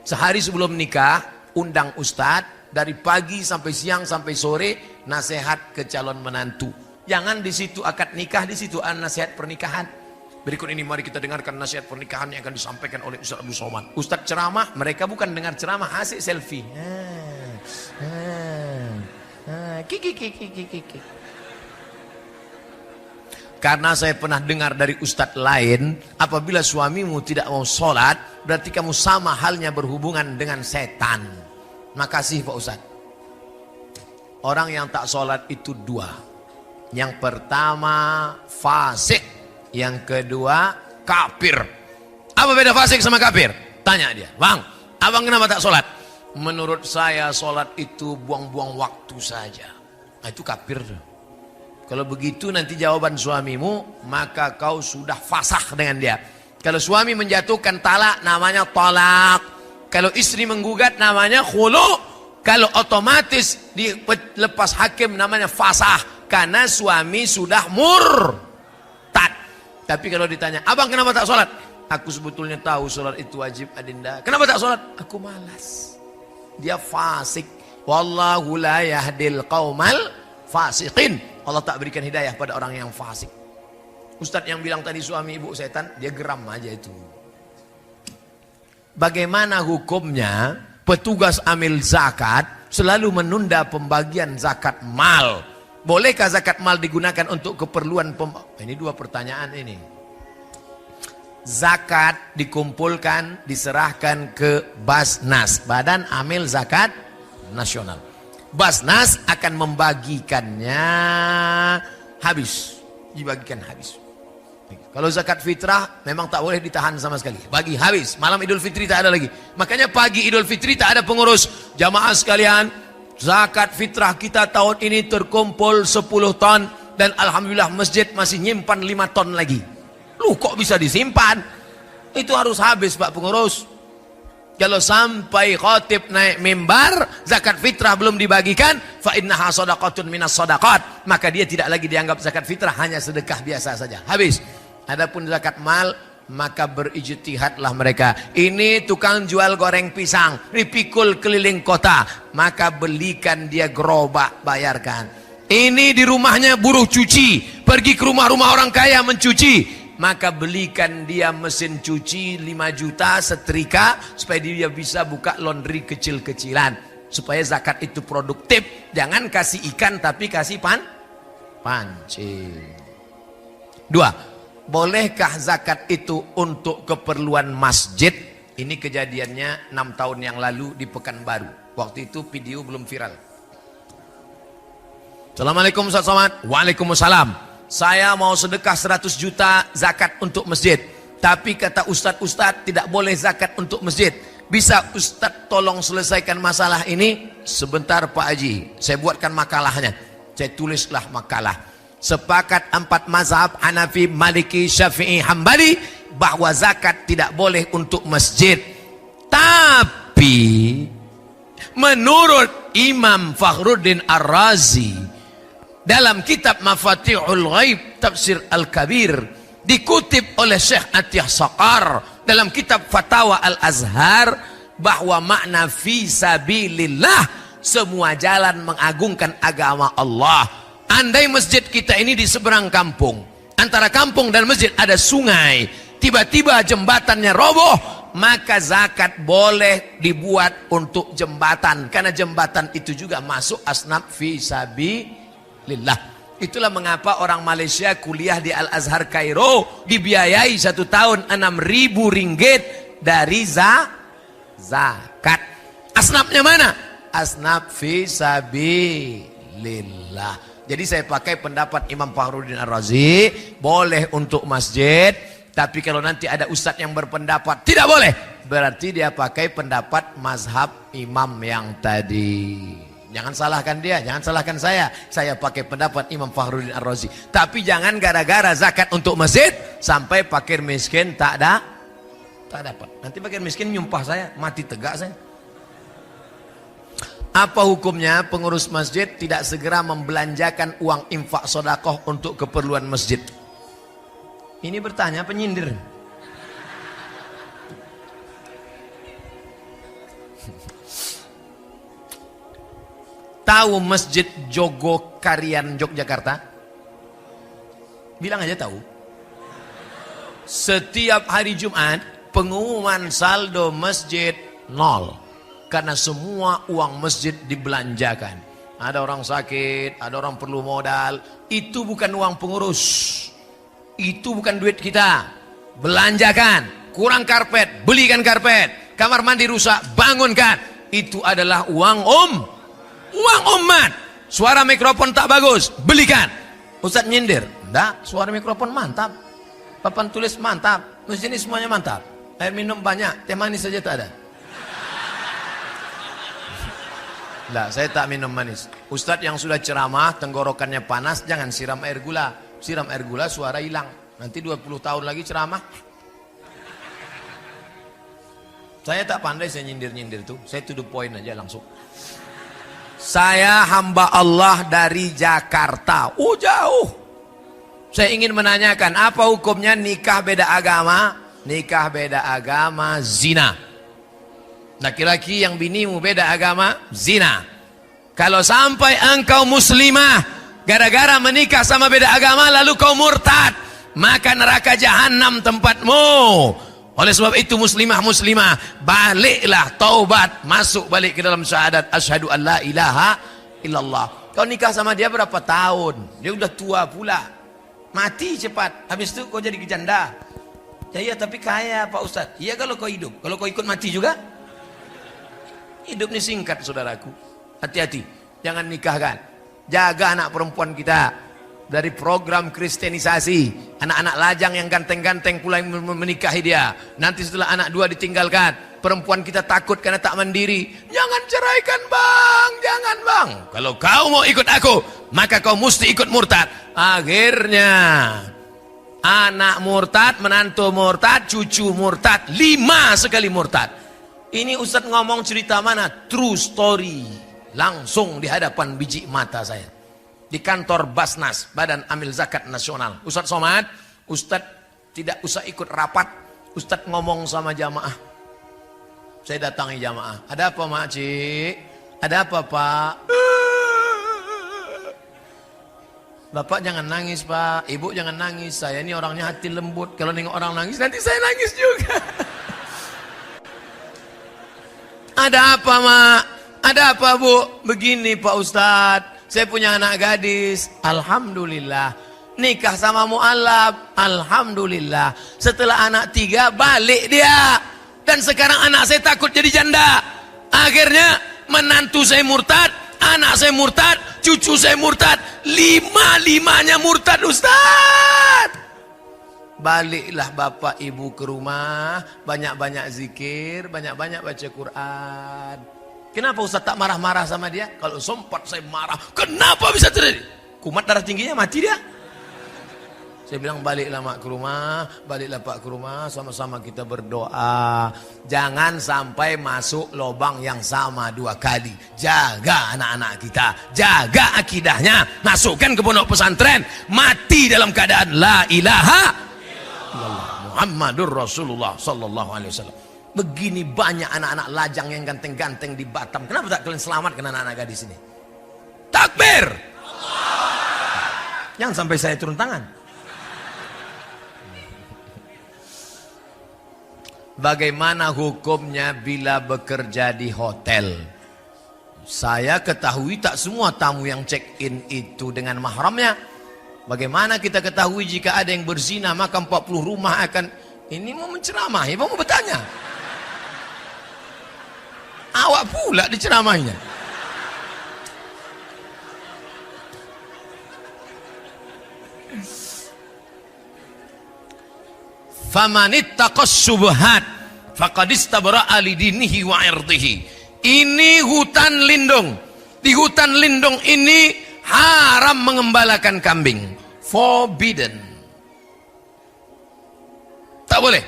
Sehari sebelum nikah, undang ustadz dari pagi sampai siang sampai sore nasihat ke calon menantu. Jangan di situ akad nikah, di situ nasihat pernikahan. Berikut ini mari kita dengarkan nasihat pernikahan yang akan disampaikan oleh Ustaz Abdul Somad. Ustadz ceramah, mereka bukan dengar ceramah, asik selfie. Karena saya pernah dengar dari ustadz lain, apabila suamimu tidak mau sholat, berarti kamu sama halnya berhubungan dengan setan. Makasih Pak Ustadz. Orang yang tak sholat itu dua. Yang pertama fasik, yang kedua kafir. Apa beda fasik sama kafir? Tanya dia, bang, abang kenapa tak sholat? Menurut saya sholat itu buang-buang waktu saja. Nah, itu kafir. Kalau begitu nanti jawaban suamimu, maka kau sudah fasakh dengan dia. Kalau suami menjatuhkan talak, namanya talak. Kalau istri menggugat, namanya khulu. Kalau otomatis dilepas hakim, namanya fasakh. Karena suami sudah murtad. Tapi kalau ditanya, abang kenapa tak sholat? Aku sebetulnya tahu sholat itu wajib adinda. Kenapa tak sholat? Aku malas. Dia fasik. Wallahu la yahdil qaumal fasiqin. Allah tak berikan hidayah pada orang yang fasik. Ustadz yang bilang tadi suami ibu setan, dia geram aja itu. Bagaimana hukumnya petugas amil zakat selalu menunda pembagian zakat mal? Bolehkah zakat mal digunakan untuk keperluan ini dua pertanyaan ini. Zakat dikumpulkan, diserahkan ke Basnas, Badan Amil Zakat Nasional. Basnas akan membagikannya habis, dibagikan habis. Kalau zakat fitrah memang tak boleh ditahan sama sekali, bagi habis. Malam Idul Fitri tak ada lagi. Makanya pagi Idul Fitri tak ada pengurus. Jamaah sekalian, zakat fitrah kita tahun ini terkumpul 10 ton dan alhamdulillah masjid masih nyimpan 5 ton lagi. Lu kok bisa disimpan? Itu harus habis Pak Pengurus. Kalau sampai khatib naik mimbar, zakat fitrah belum dibagikan, fa innaha shadaqatun minas shadaqat, maka dia tidak lagi dianggap zakat fitrah, hanya sedekah biasa saja. Habis. Adapun zakat mal, maka berijtihadlah mereka. Ini tukang jual goreng pisang, dipikul keliling kota, maka belikan dia gerobak, bayarkan. Ini di rumahnya buruh cuci, pergi ke rumah-rumah orang kaya mencuci, maka belikan dia mesin cuci 5 juta, setrika, supaya dia bisa buka laundry kecil-kecilan, supaya zakat itu produktif. Jangan kasih ikan tapi kasih pancing. 2. Bolehkah zakat itu untuk keperluan masjid? Ini kejadiannya 6 tahun yang lalu di Pekanbaru. Waktu itu video belum viral. Assalamualaikum Ustaz Somad. Waalaikumsalam. Saya mau sedekah 100 juta zakat untuk masjid. Tapi kata Ustadz tidak boleh zakat untuk masjid. Bisa Ustadz tolong selesaikan masalah ini? Sebentar Pak Haji, saya buatkan makalahnya. Saya tulislah makalah. Sepakat 4 mazhab Hanafi, Maliki, Syafi'i, Hambali bahwa zakat tidak boleh untuk masjid. Tapi menurut Imam Fakhruddin Ar-Razi dalam kitab Mafatihul Ghaib Tafsir Al-Kabir, dikutip oleh Syekh Atiyah Saqar dalam kitab Fatawa Al-Azhar, bahwa makna fi sabilillah, semua jalan mengagungkan agama Allah. Andai masjid kita ini di seberang kampung, antara kampung dan masjid ada sungai, tiba-tiba jembatannya roboh, maka zakat boleh dibuat untuk jembatan, karena jembatan itu juga masuk asnaf fi sabilillah. Itulah mengapa orang Malaysia kuliah di Al-Azhar Kairo dibiayai 1 tahun 6.000 ringgit dari zakat. Asnafnya mana? Asnaf fi sabilillah. Jadi saya pakai pendapat Imam Fakhruddin Ar-Razi, boleh untuk masjid. Tapi kalau nanti ada ustadz yang berpendapat tidak boleh, berarti dia pakai pendapat mazhab imam yang tadi. Jangan salahkan dia, jangan salahkan saya. Saya pakai pendapat Imam Fakhruddin Ar-Razi. Tapi jangan gara-gara zakat untuk masjid sampai fakir miskin tak dapat. Nanti fakir miskin nyumpah saya, mati tegak saya. Apa hukumnya pengurus masjid tidak segera membelanjakan uang infak sedekah untuk keperluan masjid? Ini bertanya penyindir. Tahu Masjid Jogokarian Yogyakarta? Bilang aja tahu. Setiap hari Jumat pengumuman saldo masjid 0, karena semua uang masjid dibelanjakan. Ada orang sakit, ada orang perlu modal. Itu bukan uang pengurus, itu bukan duit kita. Belanjakan. Kurang karpet, belikan karpet. Kamar mandi rusak, bangunkan. Itu adalah uang uang umat. Suara mikrofon tak bagus, belikan. Ustadz nyindir, enggak, suara mikrofon mantap, papan tulis mantap, masjid ini semuanya mantap, air minum banyak, teh manis saja tak ada. Enggak, saya tak minum manis. Ustadz yang sudah ceramah, tenggorokannya panas, jangan siram air gula. Siram air gula suara hilang. Nanti 20 tahun lagi ceramah. Saya tak pandai saya nyindir-nyindir tuh, saya to the point aja langsung. Saya hamba Allah dari Jakarta. Jauh. Saya ingin menanyakan, apa hukumnya nikah beda agama? Nikah beda agama zina. Laki-laki yang binimu beda agama zina. Kalau sampai engkau muslimah gara-gara menikah sama beda agama lalu kau murtad, maka neraka jahanam tempatmu. Oleh sebab itu muslimah, baliklah, taubat, masuk balik ke dalam syahadat asyhadu an la ilaha illallah. Kau nikah sama dia berapa tahun? Dia udah tua pula, mati cepat. Habis itu kau jadi janda. Ya iya, tapi kaya Pak Ustadz. Iya kalau kau hidup, kalau kau ikut mati juga. Hidup ini singkat saudaraku. Hati-hati, jangan nikahkan. Jaga anak perempuan kita dari program kristenisasi. Anak-anak lajang yang ganteng-ganteng pula yang menikahi dia. Nanti setelah anak 2 ditinggalkan, perempuan kita takut karena tak mandiri. Jangan ceraikan bang, jangan bang. Kalau kau mau ikut aku, maka kau mesti ikut murtad. Akhirnya Anak murtad, menantu murtad, cucu murtad, 5 sekali murtad. Ini Ustadz ngomong cerita mana? True story. Langsung di hadapan biji mata saya. Di kantor Basnas, Badan Amil Zakat Nasional. Ustadz Somad, Ustadz tidak usah ikut rapat. Ustadz ngomong sama jamaah. Saya datangi jamaah. Ada apa makcik? Ada apa pak? Bapak jangan nangis pak, ibu jangan nangis. Saya ini orangnya hati lembut. Kalau nengok orang nangis nanti saya nangis juga. Ada apa mak? Ada apa bu? Begini pak ustadz, saya punya anak gadis. Alhamdulillah. Nikah sama mu'alaf. Alhamdulillah. Setelah anak 3 balik dia. Dan sekarang anak saya takut jadi janda. Akhirnya menantu saya murtad, anak saya murtad, cucu saya murtad, 5-5-nya murtad Ustaz. Baliklah bapak ibu ke rumah, banyak-banyak zikir, banyak-banyak baca Quran. Kenapa Ustaz tak marah-marah sama dia? Kalau sempat saya marah, kenapa bisa terjadi? Kumat darah tingginya mati dia. Saya bilang baliklah mak ke rumah, baliklah pak ke rumah, sama-sama kita berdoa. Jangan sampai masuk lubang yang sama 2 kali. Jaga anak-anak kita, jaga akidahnya, masukkan ke pondok pesantren, mati dalam keadaan la ilaha illallah Muhammadur Rasulullah sallallahu alaihi wasallam. Begini banyak anak-anak lajang yang ganteng-ganteng di Batam. Kenapa tak kalian selamatkan anak-anak gadis ini? Takbir! Jangan sampai saya turun tangan. Bagaimana hukumnya bila bekerja di hotel? Saya ketahui tak semua tamu yang check-in itu dengan mahramnya. Bagaimana kita ketahui jika ada yang berzina maka 40 rumah akan... Ini mau menceramahi, mau bertanya. Awak pula diceramahinya. Famanittaqas syubhat faqad istabra'a lidinihi wa 'irdihi. Ini hutan lindung. Di hutan lindung ini haram mengembalakan kambing. Forbidden. Tak boleh.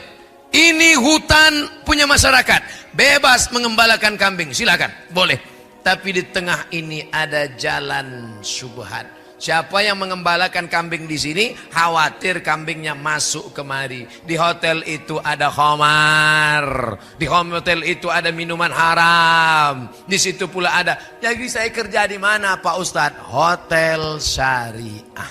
Ini hutan punya masyarakat. Bebas mengembalakan kambing. Silakan. Boleh. Tapi di tengah ini ada jalan syubhat. Siapa yang mengembalakan kambing di sini, khawatir kambingnya masuk kemari. Di hotel itu ada khamar. Di hotel itu ada minuman haram. Di situ pula ada. Jadi saya kerja di mana Pak Ustadz? Hotel syariah.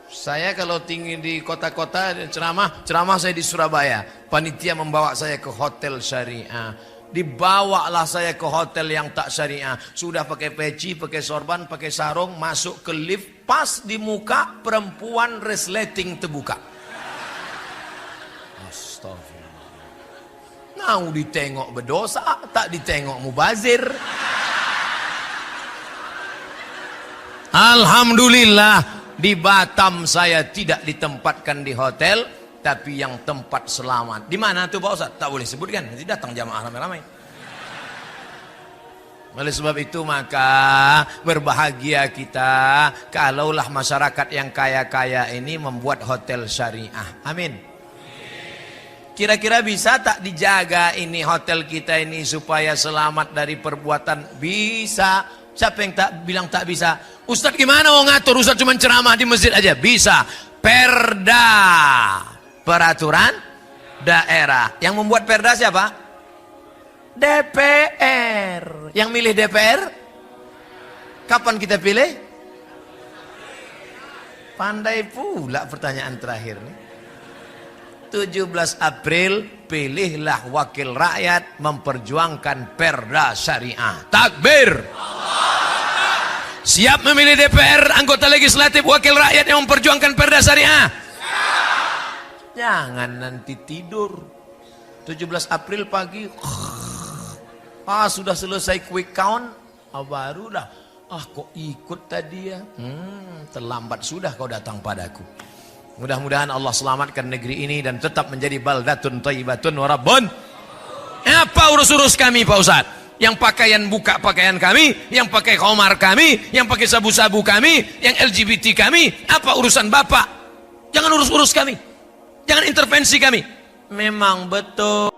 Saya kalau tinggi di kota-kota ceramah saya di Surabaya. Panitia membawa saya ke hotel syariah. Dibawalah saya ke hotel yang tak syariah. Sudah pakai peci, pakai sorban, pakai sarung, masuk ke lift, pas di muka perempuan resleting terbuka. Astagfirullah. Mau ditengok berdosa, tak ditengok mubazir. Alhamdulillah di Batam saya tidak ditempatkan di hotel. Tapi yang tempat selamat. Di mana tuh Pak Ustaz? Tak boleh sebutkan. Nanti datang jamaah ramai-ramai. Oleh sebab itu maka berbahagia kita kalaulah masyarakat yang kaya-kaya ini membuat hotel syariah. Amin. Kira-kira bisa tak dijaga ini hotel kita ini supaya selamat dari perbuatan? Bisa. Siapa yang tak bilang tak bisa? Ustaz gimana mau ngatur? Ustaz cuma ceramah di masjid aja. Bisa. Perda. Peraturan daerah. Yang membuat perda siapa? DPR. Yang milih DPR? Kapan kita pilih? Pandai pula pertanyaan terakhir nih. 17 April pilihlah wakil rakyat memperjuangkan perda syariah. Takbir. Siap memilih DPR, anggota legislatif, wakil rakyat yang memperjuangkan perda syariah? Jangan nanti tidur 17 April pagi sudah selesai quick count baru dah kok ikut tadi ya. Terlambat sudah kau datang padaku. Mudah-mudahan Allah selamatkan negeri ini dan tetap menjadi baldatun thayyibatun wa rabbun. Apa urus-urus kami Pak Ustaz? Yang pakaian buka pakaian kami, yang pakai khamar kami, yang pakai sabu-sabu kami, yang LGBT kami, apa urusan Bapak? Jangan urus-urus kami. Jangan intervensi kami. Memang betul.